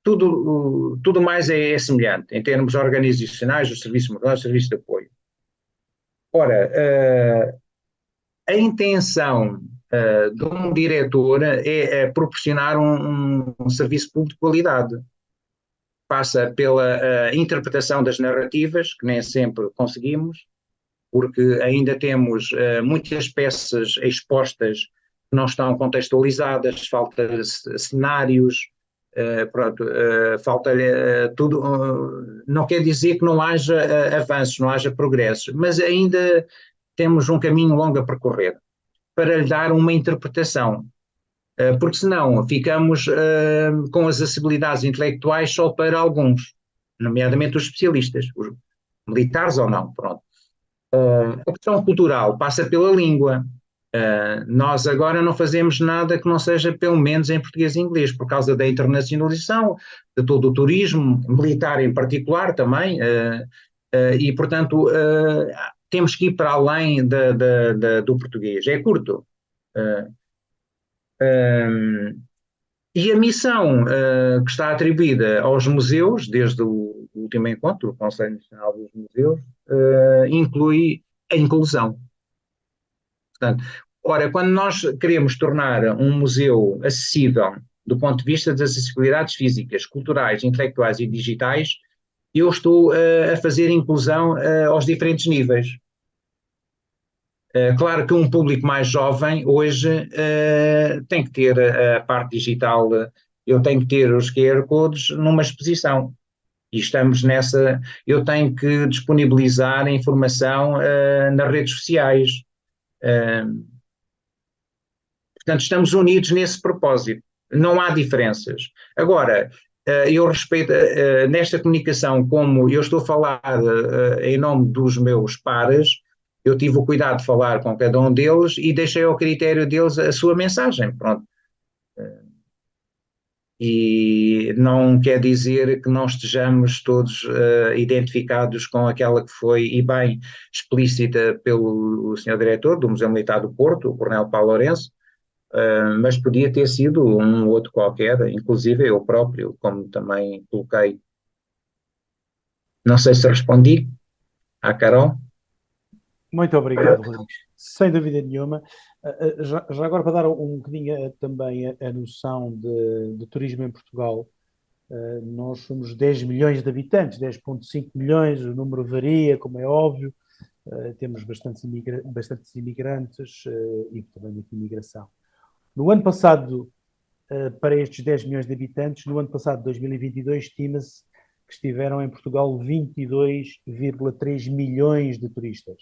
Tudo mais é semelhante, em termos organizacionais, os serviços municipais, os serviços de apoio. Ora, a intenção de um diretor é proporcionar um serviço público de qualidade. Passa pela interpretação das narrativas, que nem sempre conseguimos, porque ainda temos muitas peças expostas que não estão contextualizadas, falta cenários, falta tudo. Não quer dizer que não haja avanços, não haja progressos, mas ainda temos um caminho longo a percorrer para lhe dar uma interpretação, porque senão ficamos com as acessibilidades intelectuais só para alguns, nomeadamente os especialistas, os militares ou não, pronto. A questão cultural passa pela língua, Nós agora não fazemos nada que não seja pelo menos em português e inglês, por causa da internacionalização, de todo o turismo, militar em particular também, e portanto temos que ir para além do português. É curto. Uh, um, e a missão que está atribuída aos museus, desde o último encontro, o Conselho Nacional dos Museus, inclui a inclusão. Portanto, ora, quando nós queremos tornar um museu acessível do ponto de vista das acessibilidades físicas, culturais, intelectuais e digitais, eu estou a fazer inclusão aos diferentes níveis. Claro que um público mais jovem hoje tem que ter a parte digital, eu tenho que ter os QR codes numa exposição. E estamos nessa, eu tenho que disponibilizar a informação nas redes sociais. Portanto, estamos unidos nesse propósito. Não há diferenças. Agora, eu respeito, nesta comunicação, como eu estou a falar em nome dos meus pares, eu tive o cuidado de falar com cada um deles e deixei ao critério deles a sua mensagem. Pronto. E não quer dizer que não estejamos todos identificados com aquela que foi, e bem, explícita pelo Sr. Diretor do Museu Militar do Porto, o Coronel Paulo Lourenço, mas podia ter sido um outro qualquer, inclusive eu próprio, como também coloquei. Não sei se respondi à Carol. Muito obrigado, Rodrigues. Sem dúvida nenhuma. Já agora, para dar um bocadinho também a noção de turismo em Portugal, nós somos 10 milhões de habitantes, 10,5 milhões, o número varia, como é óbvio, temos bastantes imigrantes e também muita imigração. No ano passado, para estes 10 milhões de habitantes, no ano passado, 2022, estima-se que estiveram em Portugal 22,3 milhões de turistas,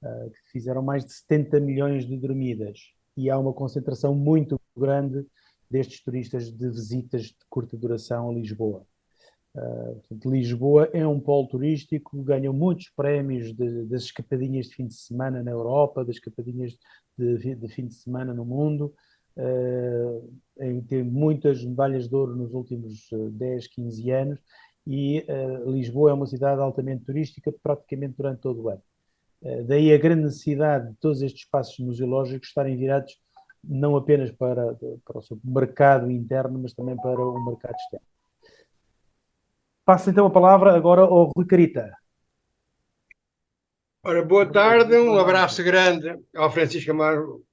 que fizeram mais de 70 milhões de dormidas. E há uma concentração muito grande destes turistas de visitas de curta duração a Lisboa. Portanto, Lisboa é um polo turístico, ganham muitos prémios das escapadinhas de fim de semana na Europa, das escapadinhas de fim de semana no mundo, tem muitas medalhas de ouro nos últimos 10, 15 anos, e Lisboa é uma cidade altamente turística praticamente durante todo o ano. Daí a grande necessidade de todos estes espaços museológicos estarem virados não apenas para o seu mercado interno, mas também para o mercado externo. Passo então a palavra agora ao Rui Carita. Ora, boa tarde, um abraço grande ao Francisco Amaro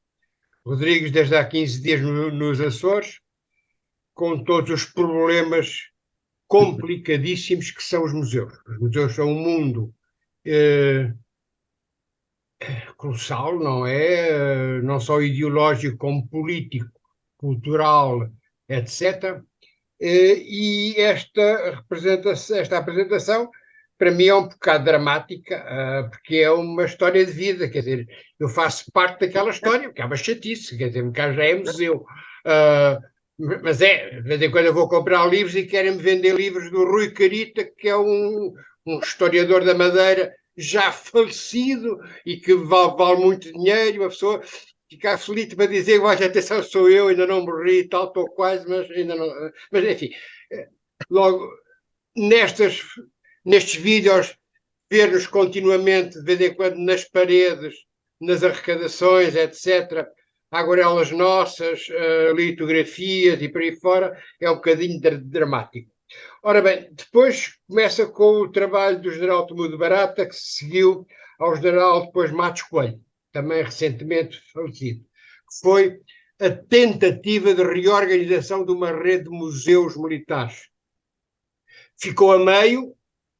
Rodrigues, desde há 15 dias nos Açores, com todos os problemas complicadíssimos que são os museus. Os museus são um mundo colossal, não é? Não só ideológico, como político, cultural, etc. E esta apresentação, para mim, é um bocado dramática, porque é uma história de vida, quer dizer, eu faço parte daquela história, porque é uma chatice, quer dizer, cá já é museu. Mas de vez em quando eu vou comprar livros e querem-me vender livros do Rui Carita, que é um historiador da Madeira já falecido e que vale muito dinheiro, uma pessoa fica aflito para dizer, mas atenção, sou eu, ainda não morri e tal, estou quase, mas ainda não... Mas enfim, logo nestes vídeos, ver-nos continuamente, de vez em quando, nas paredes, nas arrecadações, etc., aguarelas nossas, litografias e por aí fora, é um bocadinho dramático. Ora bem, depois começa com o trabalho do general Tomudo de Barata, que se seguiu ao general depois Matos Coelho, também recentemente falecido, que foi a tentativa de reorganização de uma rede de museus militares. Ficou a meio,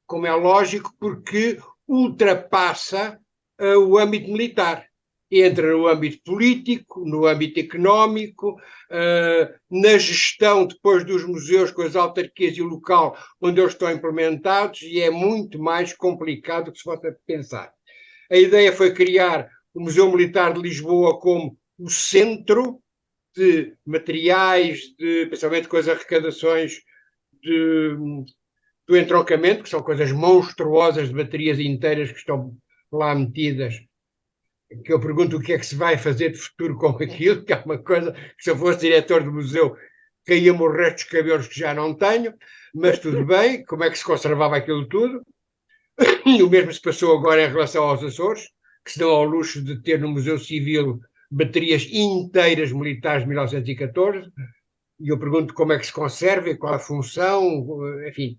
como é lógico, porque ultrapassa o âmbito militar. Entra no âmbito político, no âmbito económico, na gestão depois dos museus com as autarquias e o local onde eles estão implementados, e é muito mais complicado do que se possa pensar. A ideia foi criar o Museu Militar de Lisboa como o centro de materiais, principalmente com as arrecadações do entroncamento, que são coisas monstruosas de baterias inteiras que estão lá metidas que eu pergunto o que é que se vai fazer de futuro com aquilo, que é uma coisa que se eu fosse diretor do museu caía-me o resto dos cabelos que já não tenho, mas tudo bem, como é que se conservava aquilo tudo? E o mesmo se passou agora em relação aos Açores, que se dão ao luxo de ter no Museu Civil baterias inteiras militares de 1914, e eu pergunto como é que se conserva e qual a função, enfim,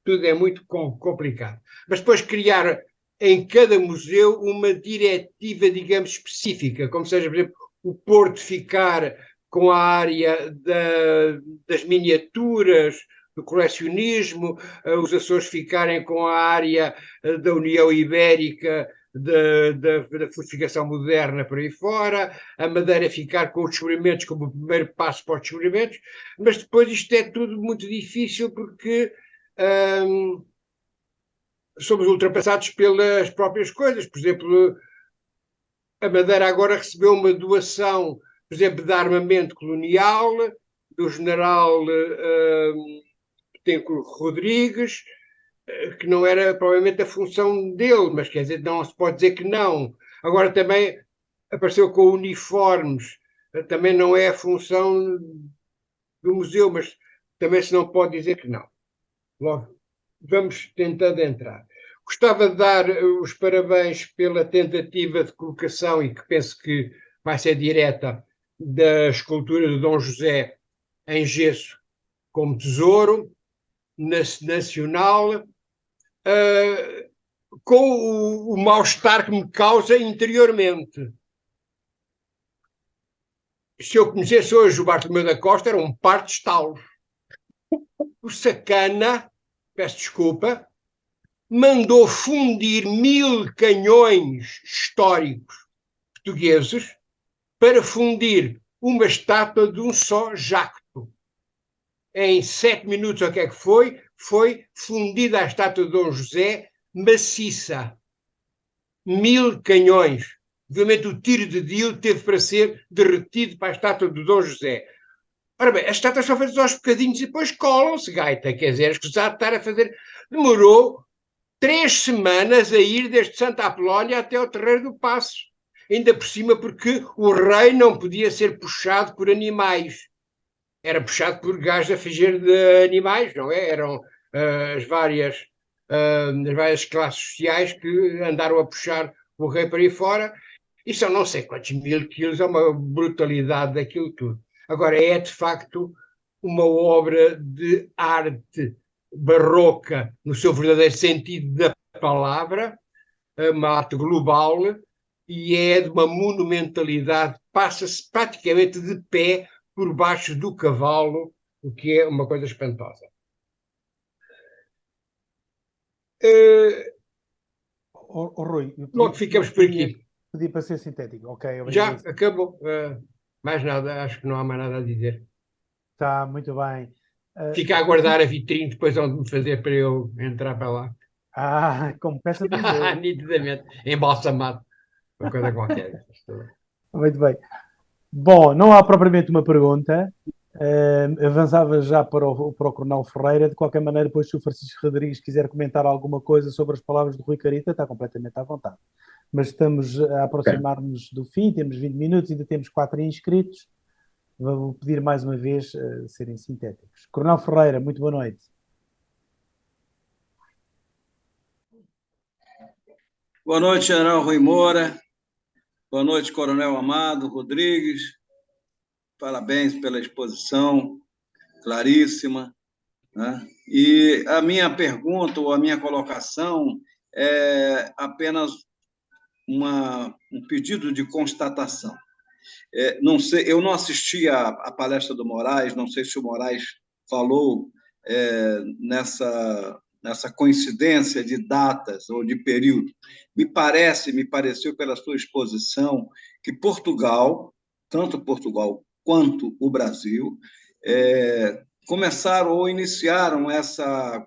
tudo é muito complicado. Mas depois criar em cada museu uma diretiva, digamos, específica, como seja, por exemplo, o Porto ficar com a área das miniaturas, do colecionismo, os Açores ficarem com a área da União Ibérica, da fortificação moderna por aí fora, a Madeira ficar com os descobrimentos como o primeiro passo para os descobrimentos, mas depois isto é tudo muito difícil porque somos ultrapassados pelas próprias coisas. Por exemplo, a Madeira agora recebeu uma doação, por exemplo, de armamento colonial do general Tenco Rodrigues, que não era provavelmente a função dele, mas quer dizer, não se pode dizer que não. Agora também apareceu com uniformes, também não é a função do museu, mas também se não pode dizer que não. Logo, vamos tentando entrar. Gostava de dar os parabéns pela tentativa de colocação, e que penso que vai ser direta, da escultura de Dom José em gesso como tesouro nacional, com o mal-estar que me causa interiormente. Se eu conhecesse hoje o Bartolomeu da Costa, era um par de estalos. O sacana, peço desculpa, mandou fundir 1000 canhões históricos portugueses para fundir uma estátua de um só jacto. Em 7 minutos, o que é que foi? Foi fundida a estátua de Dom José maciça. 1000 canhões. Obviamente o tiro de Dio teve para ser derretido para a estátua de Dom José. Ora bem, as estátuas são feitas aos bocadinhos e depois colam-se, gaita. Quer dizer, escusado de estar a fazer... Demorou 3 semanas a ir desde Santa Apolónia até ao Terreiro do Paço. Ainda por cima porque o rei não podia ser puxado por animais. Era puxado por gajos a fugir de animais, não é? Eram as várias classes sociais que andaram a puxar o rei para aí fora. E são não sei quantos 1000 quilos, é uma brutalidade daquilo tudo. Agora, é de facto uma obra de arte barroca, no seu verdadeiro sentido da palavra, uma arte global, e é de uma monumentalidade, passa-se praticamente de pé por baixo do cavalo, o que é uma coisa espantosa. Rui, Logo ficamos por aqui. Pedi para ser sintético. Ok, já acabou. Mais nada, acho que não há mais nada a dizer. Está muito bem. Fica a aguardar a vitrine depois onde me fazer para eu entrar para lá. Como peça de museu. Nitidamente, embalsamado. Uma coisa qualquer. Muito bem. Bom, não há propriamente uma pergunta. Avançava já para o Coronel Ferreira. De qualquer maneira, depois, se o Francisco Rodrigues quiser comentar alguma coisa sobre as palavras do Rui Carita, está completamente à vontade. Mas estamos a aproximar-nos do fim, temos 20 minutos, ainda temos 4 inscritos. Vou pedir mais uma vez serem sintéticos. Coronel Ferreira, muito boa noite. Boa noite, General Rui Moura. Boa noite, Coronel Amado Rodrigues. Parabéns pela exposição, claríssima, né? E a minha pergunta ou a minha colocação é apenas um pedido de constatação. Não sei, eu não assisti à palestra do Moraes, não sei se o Moraes falou nessa coincidência de datas ou de período. Me pareceu pela sua exposição que Portugal, tanto Portugal quanto o Brasil, começaram ou iniciaram essa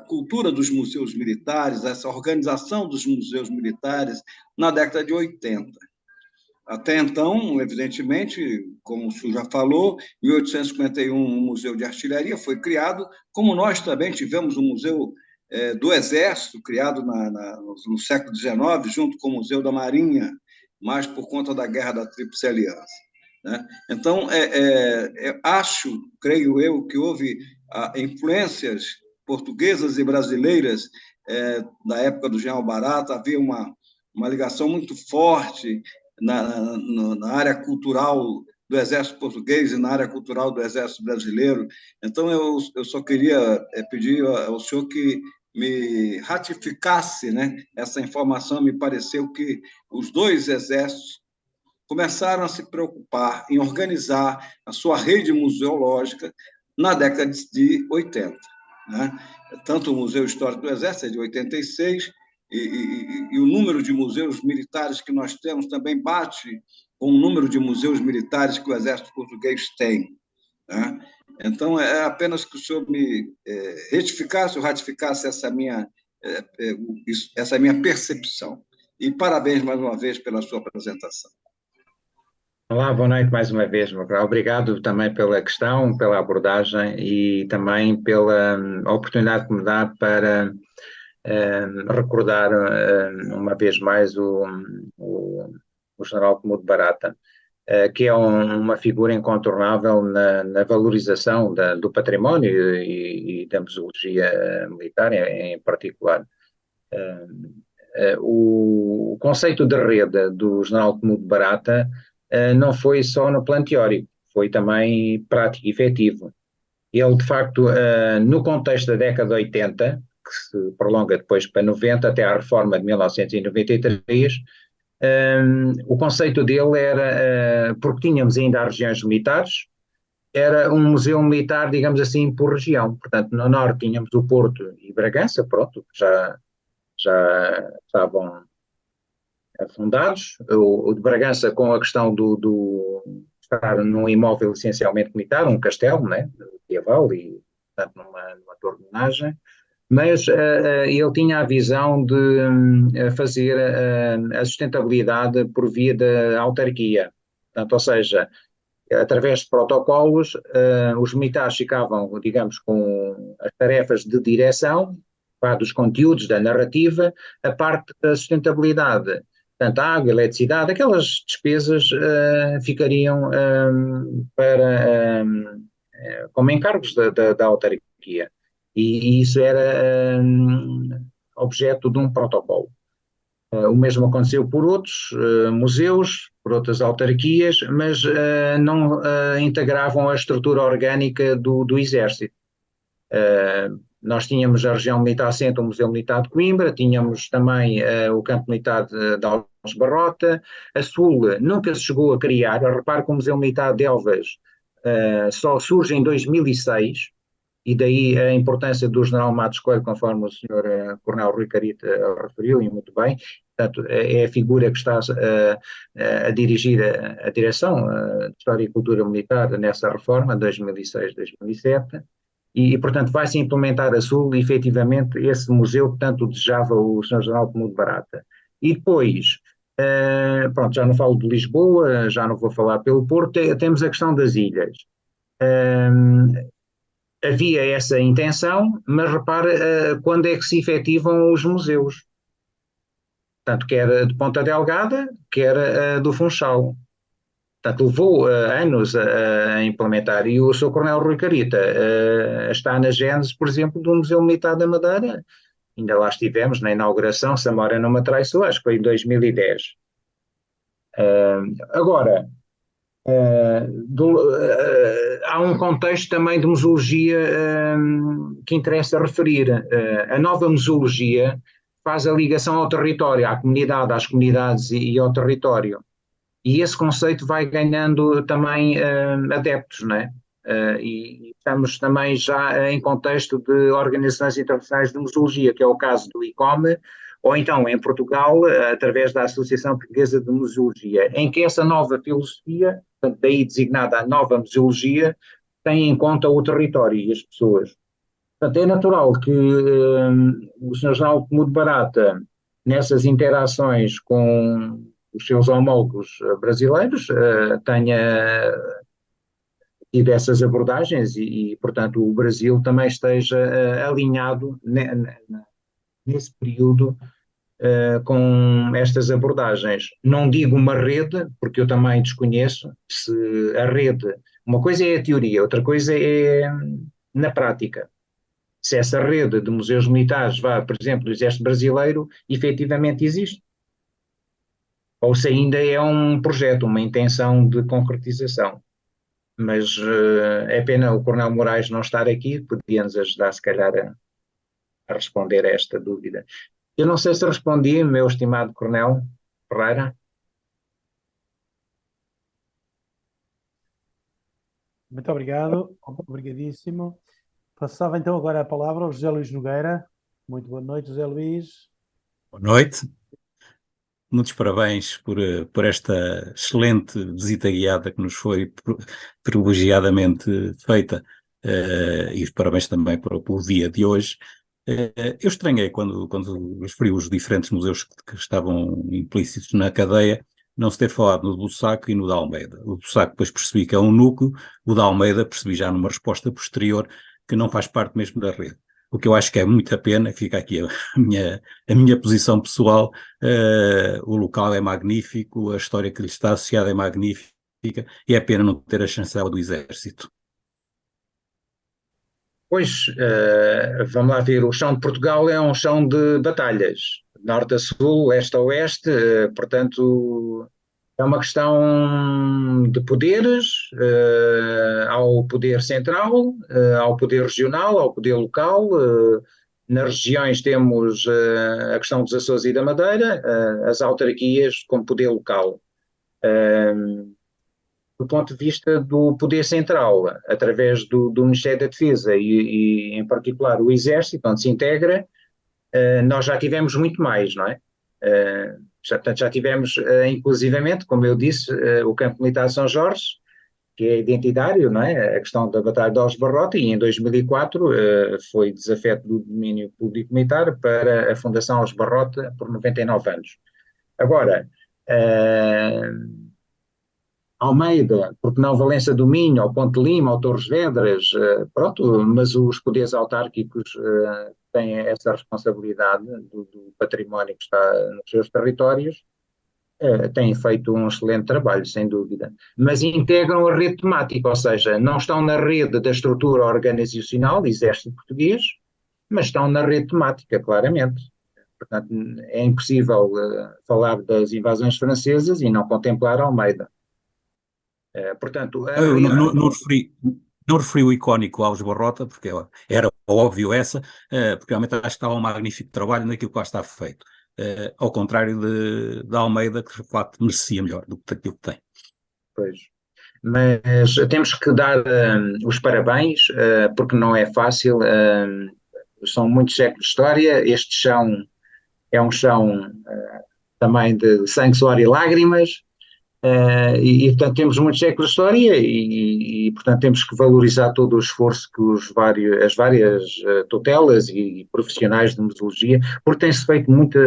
cultura dos museus militares, essa organização dos museus militares na década de 80. Até então, evidentemente, como o senhor já falou, em 1851 o Museu de Artilharia foi criado, como nós também tivemos um museu do Exército, criado no século XIX, junto com o Museu da Marinha, mas por conta da Guerra da Tríplice Aliança, né? Então, creio eu, que houve influências portuguesas e brasileiras da época do General Barata. Havia uma ligação muito forte na área cultural do Exército Português e na área cultural do Exército Brasileiro. Então, eu só queria pedir ao senhor que me ratificasse, né, essa informação. Me pareceu que os dois exércitos começaram a se preocupar em organizar a sua rede museológica na década de 80. Né? Tanto o Museu Histórico do Exército é de 86, e o número de museus militares que nós temos também bate com o número de museus militares que o Exército Português tem. Né? Então, é apenas que o senhor me retificasse ou ratificasse essa minha percepção. E parabéns mais uma vez pela sua apresentação. Olá, boa noite mais uma vez, meu caro. Obrigado também pela questão, pela abordagem e também pela oportunidade que me dá para recordar uma vez mais o General Comuro de Barata, que é uma figura incontornável na valorização do património e da museologia militar em particular. O conceito de rede do General Comuro de Barata não foi só no plano teórico, foi também prático e efetivo. Ele, de facto, no contexto da década de 80, que se prolonga depois para 90, até à reforma de 1993, o conceito dele era, porque tínhamos ainda as regiões militares, era um museu militar, digamos assim, por região. Portanto, no norte tínhamos o Porto e Bragança, pronto, já estavam fundados. O de Bragança, com a questão do estar num imóvel essencialmente militar, um castelo, né, medieval, e portanto numa torre de homenagem, mas ele tinha a visão de fazer a sustentabilidade por via da autarquia. Portanto, ou seja, através de protocolos, os militares ficavam, digamos, com as tarefas de direção, dos conteúdos, da narrativa, a parte da sustentabilidade. Portanto, a água, a eletricidade, aquelas despesas ficariam como encargos da autarquia. E isso era objeto de um protocolo. O mesmo aconteceu por outros museus, por outras autarquias, mas não integravam a estrutura orgânica do Exército. Nós tínhamos a região militar centro, o Museu Militar de Coimbra, tínhamos também o campo militar de Alves Barrota. A Sul nunca se chegou a criar. Repare que o Museu Militar de Elvas só surge em 2006, e daí a importância do General Matos Coelho, conforme o Sr. Coronel Rui Carita referiu, e muito bem. Portanto, é a figura que está a dirigir a direção de História e Cultura Militar nessa reforma, 2006-2007, e, portanto, vai-se implementar a Sul, e, efetivamente, esse museu que tanto desejava o Sr. General Comuro de Barata. E depois, pronto, já não falo de Lisboa, já não vou falar pelo Porto, temos a questão das ilhas. Havia essa intenção, mas repare quando é que se efetivam os museus. Tanto quer de Ponta Delgada, quer do Funchal. Portanto, levou anos a implementar. E o Sr. Coronel Rui Carita está na gênese, por exemplo, do Museu Militar da Madeira. Ainda lá estivemos na inauguração, se a memória não me traiçoou, acho que foi em 2010. Agora, há um contexto também de museologia que interessa referir. A nova museologia faz a ligação ao território, à comunidade, às comunidades e ao território. E esse conceito vai ganhando também adeptos, não é? E estamos também já em contexto de organizações internacionais de museologia, que é o caso do ICOME, ou então em Portugal, através da Associação Portuguesa de Museologia, em que essa nova filosofia, portanto, daí designada a nova museologia, tem em conta o território e as pessoas. Portanto, é natural que o Sr. General Comuro de Barata, nessas interações com os seus homólogos brasileiros, tenha e dessas abordagens portanto, o Brasil também esteja alinhado nesse período com estas abordagens. Não digo uma rede, porque eu também desconheço se a rede, uma coisa é a teoria, outra coisa é na prática. Se essa rede de museus militares, por exemplo, do Exército Brasileiro, efetivamente existe. Ou se ainda é um projeto, uma intenção de concretização. Mas é pena o Coronel Moraes não estar aqui, podia-nos ajudar, se calhar, a responder a esta dúvida. Eu não sei se respondi, meu estimado Coronel Ferreira. Muito obrigado, obrigadíssimo. Passava então agora a palavra ao José Luís Nogueira. Muito boa noite, José Luís. Boa noite. Muitos parabéns por esta excelente visita guiada que nos foi privilegiadamente feita, e os parabéns também pelo dia de hoje. Eu estranhei quando referi os diferentes museus que estavam implícitos na cadeia, não se ter falado no do Bussaco e no da Almeida. O Bussaco depois percebi que é um núcleo, o da Almeida percebi já numa resposta posterior que não faz parte mesmo da rede. O que eu acho que é muita pena, fica aqui a minha posição pessoal, o local é magnífico, a história que lhe está associada é magnífica, e é pena não ter a chancela do Exército. Pois, vamos lá ver, o chão de Portugal é um chão de batalhas, norte a sul, leste a oeste, portanto, é uma questão de poderes, ao poder central, ao poder regional, ao poder local. Nas regiões temos a questão dos Açores e da Madeira, as autarquias como poder local. Do ponto de vista do poder central, através do Ministério da Defesa e, em particular, o Exército, onde se integra, nós já tivemos muito mais, não é? Portanto, já tivemos, inclusivamente, como eu disse, o Campo Militar São Jorge, que é identitário, não é? A questão da Batalha de Alves Barrota, e em 2004 foi desafeto do domínio público militar para a Fundação Alves Barrota por 99 anos. Agora, Almeida, porque não Valença do Minho, ao Ponte Lima, ao Torres Vedras, pronto, mas os poderes autárquicos têm essa responsabilidade do património que está nos seus territórios, têm feito um excelente trabalho, sem dúvida. Mas integram a rede temática, ou seja, não estão na rede da estrutura organizacional do Exército Português, mas estão na rede temática, claramente. Portanto, é impossível falar das invasões francesas e não contemplar Almeida. Portanto, Eu não referi o icónico Alves Barrota, porque era óbvio porque realmente acho que estava um magnífico trabalho naquilo que lá está feito. Ao contrário de Almeida, que de facto merecia melhor do que aquilo que tem. Pois. Mas temos que dar os parabéns, porque não é fácil, são muitos séculos de história, este chão é um chão também de sangue, suor e lágrimas, portanto temos muitos séculos de história portanto temos que valorizar todo o esforço que as várias tutelas e profissionais de museologia, porque tem-se feito muito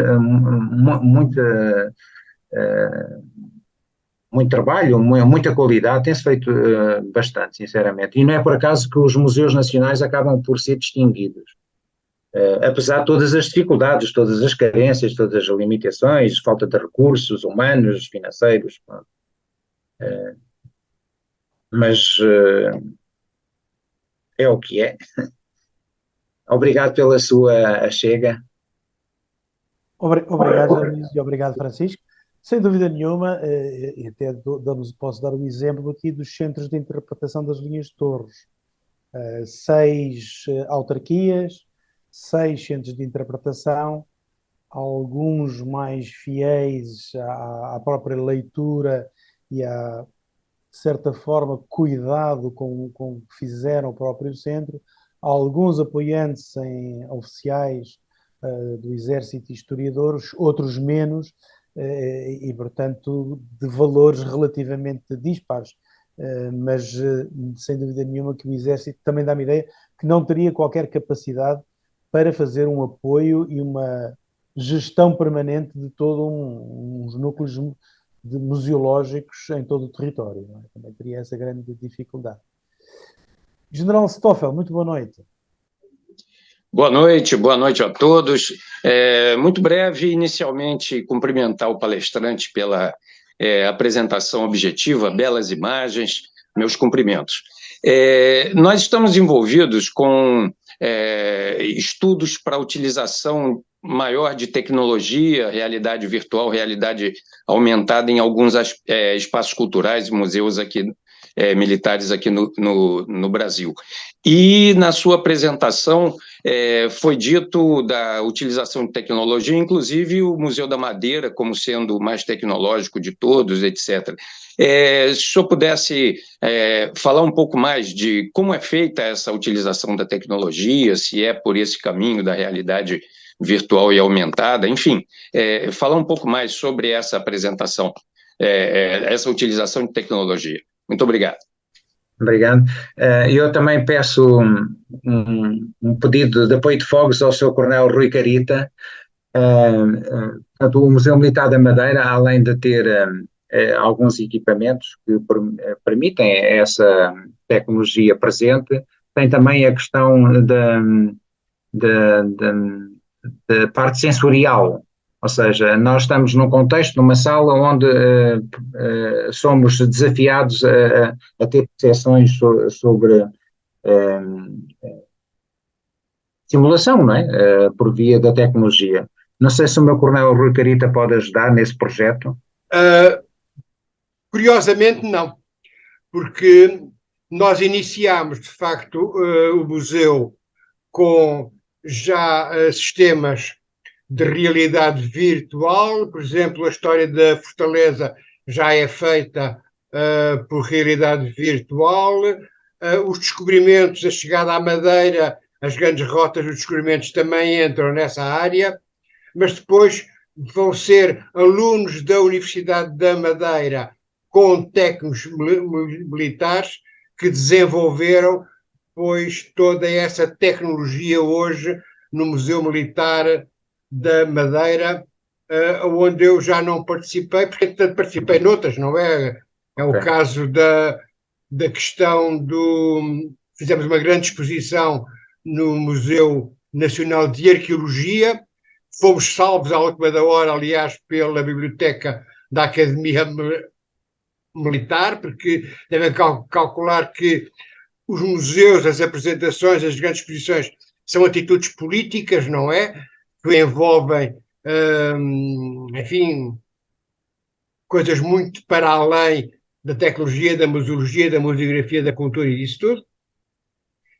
trabalho, muita qualidade, tem-se feito bastante, sinceramente, e não é por acaso que os museus nacionais acabam por ser distinguidos. Apesar de todas as dificuldades, todas as carências, todas as limitações, falta de recursos humanos, financeiros, mas é o que é. Obrigado pela sua chega. Obrigado, Luís, e obrigado, Francisco. Sem dúvida nenhuma, e até posso dar um exemplo aqui dos centros de interpretação das linhas de Torres. 6 autarquias, 6 centros de interpretação, alguns mais fiéis à própria leitura e a, de certa forma, cuidado com o que fizeram o próprio centro, alguns apoiantes em oficiais do Exército e historiadores, outros menos, e, portanto, de valores relativamente dispares. Mas, sem dúvida nenhuma, que o Exército também dá-me ideia que não teria qualquer capacidade para fazer um apoio e uma gestão permanente de todos uns núcleos museológicos em todo o território. Não é? Também teria essa grande dificuldade. General Stoffel, muito boa noite. Boa noite a todos. Muito breve, inicialmente, cumprimentar o palestrante pela apresentação objetiva, belas imagens, meus cumprimentos. Nós estamos envolvidos com estudos para utilização maior de tecnologia, realidade virtual, realidade aumentada em alguns espaços culturais e museus aqui militares aqui no Brasil. E na sua apresentação foi dito da utilização de tecnologia, inclusive o Museu da Madeira como sendo o mais tecnológico de todos, etc. Se o senhor pudesse falar um pouco mais de como é feita essa utilização da tecnologia, se é por esse caminho da realidade virtual e aumentada, enfim, falar um pouco mais sobre essa apresentação, essa utilização de tecnologia. Muito obrigado. Obrigado. Eu também peço um pedido de apoio de fogos ao Sr. Coronel Rui Carita. O Museu Militar da Madeira, além de ter alguns equipamentos que permitem essa tecnologia presente, tem também a questão da parte sensorial. Ou seja, nós estamos num contexto, numa sala onde somos desafiados a ter percepções sobre simulação, não é? Por via da tecnologia. Não sei se o meu Coronel Rui Carita pode ajudar nesse projeto. Curiosamente, não, porque nós iniciámos, de facto, o museu com já sistemas de realidade virtual. Por exemplo, a história da Fortaleza já é feita por realidade virtual. Os descobrimentos, a chegada à Madeira, as grandes rotas dos descobrimentos também entram nessa área, mas depois vão ser alunos da Universidade da Madeira com técnicos militares que desenvolveram, pois, toda essa tecnologia hoje no Museu Militar da Madeira, onde eu já não participei, porque tanto participei noutras, não é? É o caso da questão do... Fizemos uma grande exposição no Museu Nacional de Arqueologia, fomos salvos à última da hora, aliás, pela biblioteca da Academia Militar, porque devem calcular que os museus, as apresentações, as grandes exposições são atitudes políticas, não é? Que envolvem, enfim, coisas muito para além da tecnologia, da museologia, da museografia, da cultura e disso tudo.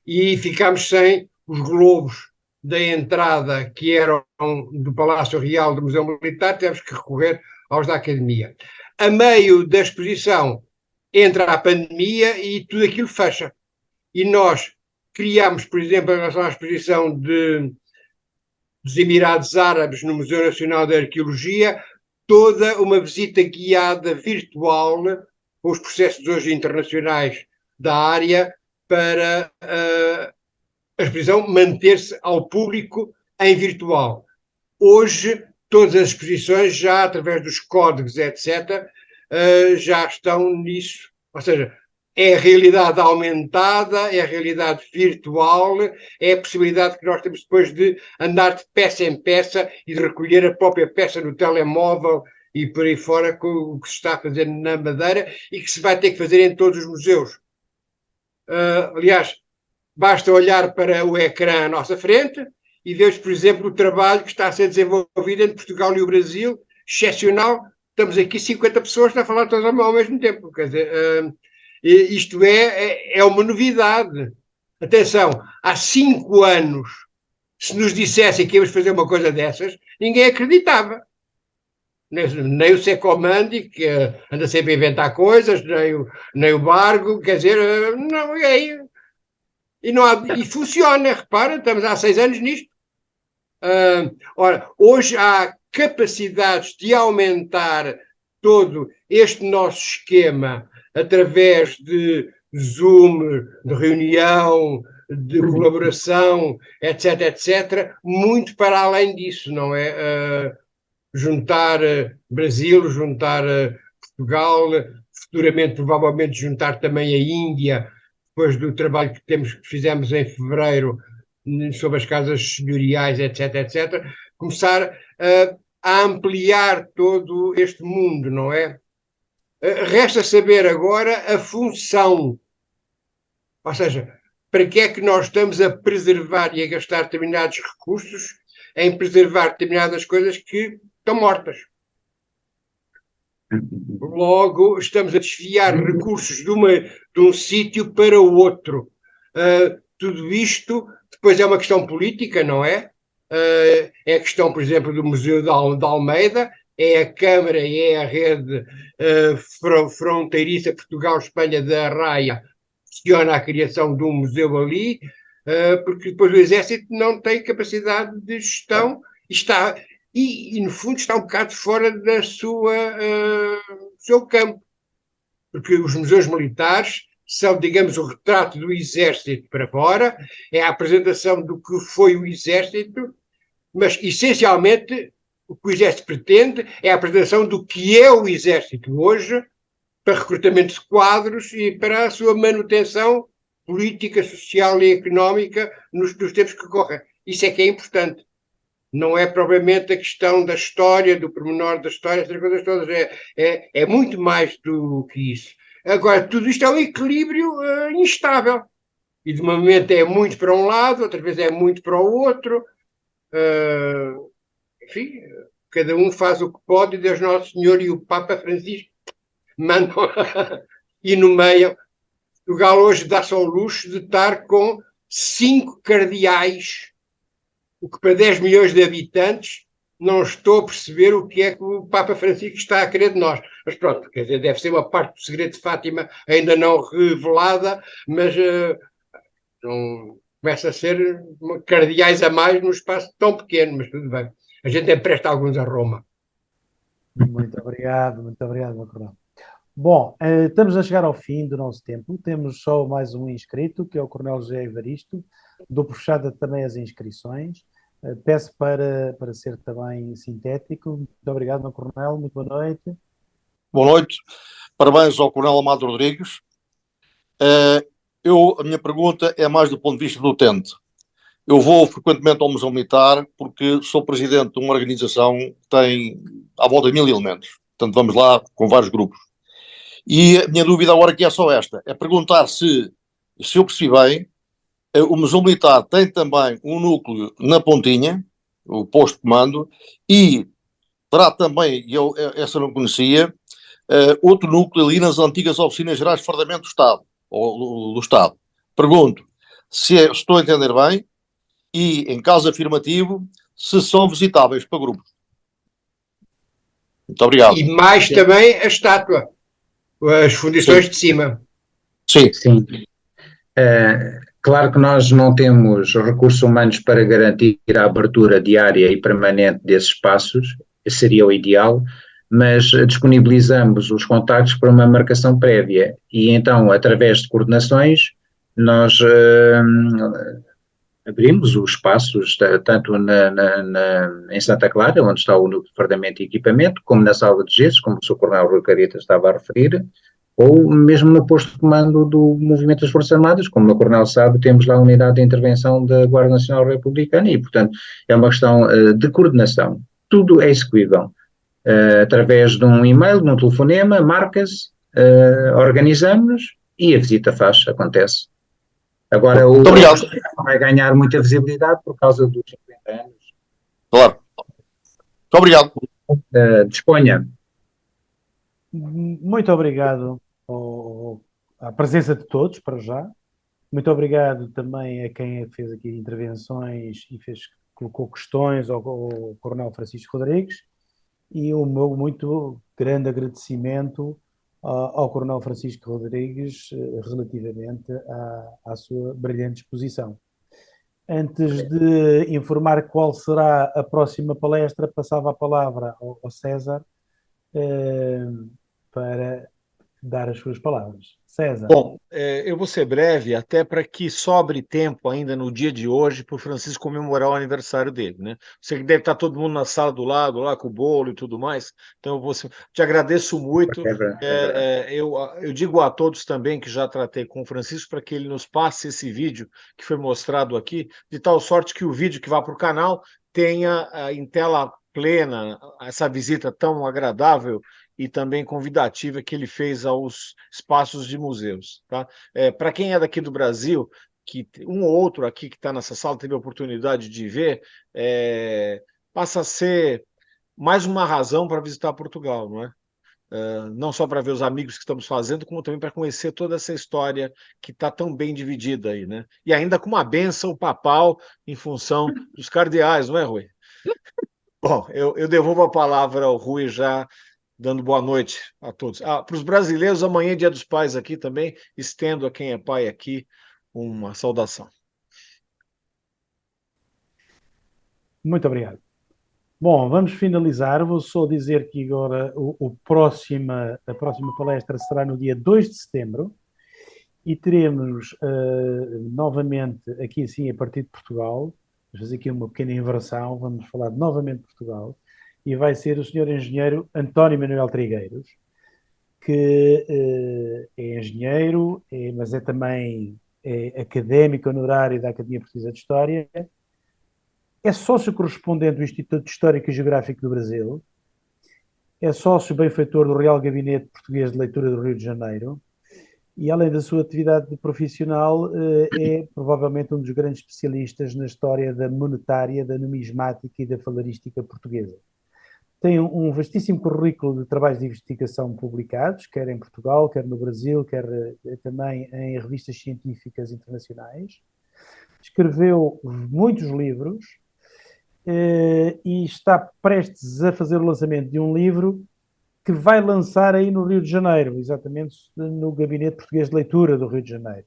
E ficámos sem os globos da entrada, que eram do Palácio Real do Museu Militar, tivemos que recorrer aos da Academia. A meio da exposição entra a pandemia e tudo aquilo fecha. E nós criámos, por exemplo, em relação à exposição dos Emirados Árabes no Museu Nacional de Arqueologia, toda uma visita guiada virtual com os processos hoje internacionais da área para a exposição manter-se ao público em virtual. Hoje, todas as exposições, já através dos códigos, etc., já estão nisso. Ou seja, é a realidade aumentada, é a realidade virtual, é a possibilidade que nós temos depois de andar de peça em peça e de recolher a própria peça no telemóvel e por aí fora, com o que se está a fazer na Madeira e que se vai ter que fazer em todos os museus. Aliás, basta olhar para o ecrã à nossa frente e ver, por exemplo, o trabalho que está a ser desenvolvido entre Portugal e o Brasil, excepcional. Estamos aqui 50 pessoas a falar todas ao mesmo tempo. Quer dizer, isto é uma novidade. Atenção, há 5 anos, se nos dissessem que íamos fazer uma coisa dessas, ninguém acreditava. Nem o Secomandi, que anda sempre a inventar coisas, nem o Bargo, quer dizer, não é. E funciona, repara, estamos há 6 anos nisto. Ora, hoje há capacidades de aumentar todo este nosso esquema através de Zoom, de reunião, de colaboração, etc., etc., muito para além disso, não é? Juntar Brasil, juntar Portugal, futuramente, provavelmente, juntar também a Índia, depois do trabalho que fizemos em fevereiro sobre as casas senhoriais, etc., etc., começar a ampliar todo este mundo, não é? Resta saber agora a função, ou seja, para que é que nós estamos a preservar e a gastar determinados recursos em preservar determinadas coisas que estão mortas. Logo, estamos a desviar recursos de um sítio para o outro. Tudo isto depois é uma questão política, não é? É a questão, por exemplo, do Museu de Almeida, é a Câmara e é a rede fronteiriça Portugal-Espanha da Raia que questiona a criação de um museu ali, porque depois o Exército não tem capacidade de gestão e no fundo está um bocado fora do seu campo, porque os museus militares são, digamos, o retrato do Exército para fora, é a apresentação do que foi o Exército, mas essencialmente o que o Exército pretende é a apresentação do que é o Exército hoje, para recrutamento de quadros e para a sua manutenção política, social e económica nos tempos que correm. Isso é que é importante. Não é propriamente a questão da história, do pormenor da história, essas coisas todas. É muito mais do que isso. Agora, tudo isto é um equilíbrio instável. E de momento é muito para um lado, outra vez é muito para o outro. Enfim, cada um faz o que pode, e Deus Nosso Senhor e o Papa Francisco mandam e nomeiam. Portugal hoje dá-se ao luxo de estar com 5 cardeais, o que para 10 milhões de habitantes não estou a perceber o que é que o Papa Francisco está a querer de nós. Mas pronto, quer dizer, deve ser uma parte do segredo de Fátima ainda não revelada, mas não, começa a ser cardeais a mais num espaço tão pequeno, mas tudo bem. A gente empresta alguns a Roma. Muito obrigado, meu coronel. Bom, estamos a chegar ao fim do nosso tempo. Temos só mais um inscrito, que é o Coronel José Evaristo. Dou por fechada também as inscrições. Peço para ser também sintético. Muito obrigado, meu Coronel. Muito boa noite. Boa noite. Parabéns ao Coronel Amado Rodrigues. A minha pergunta é mais do ponto de vista do utente. Eu vou frequentemente ao Museu Militar porque sou presidente de uma organização que tem à volta de 1000 elementos. Portanto, vamos lá com vários grupos. E a minha dúvida agora aqui é só esta. É perguntar se eu percebi bem, o Museu Militar tem também um núcleo na Pontinha, o posto de comando, e terá também, essa eu não conhecia, outro núcleo ali nas antigas oficinas gerais de fardamento do Estado, ou do Estado. Pergunto se estou a entender bem e, em caso afirmativo, se são visitáveis para grupos. Muito obrigado. E mais também a estátua, as fundições de cima. Sim. Sim. Claro que nós não temos recursos humanos para garantir a abertura diária e permanente desses espaços, seria o ideal, mas disponibilizamos os contactos para uma marcação prévia e então, através de coordenações, nós abrimos os espaços tanto em Santa Clara, onde está o núcleo de fardamento e equipamento, como na Sala de Gessos, como o Sr. Coronel Rui Carita estava a referir, ou mesmo no posto de comando do Movimento das Forças Armadas, como o Coronel sabe, temos lá a unidade de intervenção da Guarda Nacional Republicana e, portanto, é uma questão de coordenação. Tudo é execuível. Através de um e-mail, de um telefonema, marca-se, organizamos e a visita acontece. Agora, o vai ganhar muita visibilidade por causa dos 50 anos. Claro. Muito obrigado. Disponha. Muito obrigado à presença de todos, para já. Muito obrigado também a quem fez aqui intervenções e colocou questões ao Coronel Francisco Rodrigues. E o meu muito grande agradecimento ao Coronel Francisco Rodrigues relativamente à sua brilhante exposição. Antes de informar qual será a próxima palestra, passava a palavra ao César para dar as suas palavras. César. Bom, eu vou ser breve, até para que sobre tempo ainda no dia de hoje para o Francisco comemorar o aniversário dele, né? Sei que deve estar todo mundo na sala do lado, lá com o bolo e tudo mais, então te agradeço muito. Eu digo a todos também que já tratei com o Francisco para que ele nos passe esse vídeo que foi mostrado aqui, de tal sorte que o vídeo que vá para o canal tenha em tela plena essa visita tão agradável e também convidativa que ele fez aos espaços de museus. Tá? Para quem é daqui do Brasil, que um ou outro aqui que está nessa sala teve a oportunidade de ver, passa a ser mais uma razão para visitar Portugal, não é? Não só para ver os amigos que estamos fazendo, como também para conhecer toda essa história que está tão bem dividida aí, né? E ainda com uma bênção papal em função dos cardeais, não é, Rui? Bom, eu devolvo a palavra ao Rui já, dando boa noite a todos. Para os brasileiros, amanhã é Dia dos Pais aqui também, estendo a quem é pai aqui uma saudação. Muito obrigado. Bom, vamos finalizar. Vou só dizer que agora a próxima palestra será no dia 2 de setembro e teremos novamente aqui assim a partir de Portugal, vamos fazer aqui uma pequena inversão, vamos falar novamente de Portugal, e vai ser o senhor engenheiro António Manuel Trigueiros, que é engenheiro, mas é também académico honorário da Academia Portuguesa de História, é sócio correspondente do Instituto Histórico e Geográfico do Brasil, é sócio benfeitor do Real Gabinete Português de Leitura do Rio de Janeiro e, além da sua atividade profissional, é provavelmente um dos grandes especialistas na história da monetária, da numismática e da falarística portuguesa. Tem um vastíssimo currículo de trabalhos de investigação publicados, quer em Portugal, quer no Brasil, quer também em revistas científicas internacionais. Escreveu muitos livros e está prestes a fazer o lançamento de um livro que vai lançar aí no Rio de Janeiro, exatamente no Gabinete Português de Leitura do Rio de Janeiro.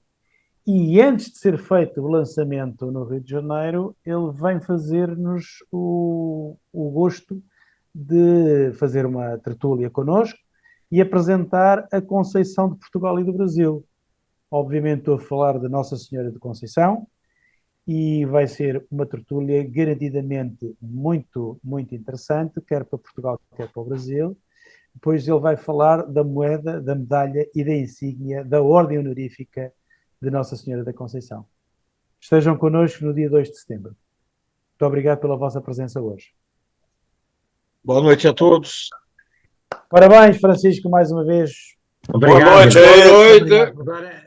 E antes de ser feito o lançamento no Rio de Janeiro, ele vem fazer-nos o gosto de fazer uma tertúlia connosco e apresentar a Conceição de Portugal e do Brasil. Obviamente estou a falar da Nossa Senhora de Conceição, e vai ser uma tertúlia garantidamente muito, muito interessante, quer para Portugal, quer para o Brasil. Depois ele vai falar da moeda, da medalha e da insígnia da Ordem Honorífica de Nossa Senhora da Conceição. Estejam connosco no dia 2 de setembro. Muito obrigado pela vossa presença hoje. Boa noite a todos. Parabéns, Francisco, mais uma vez. Obrigado. Boa noite. Agora,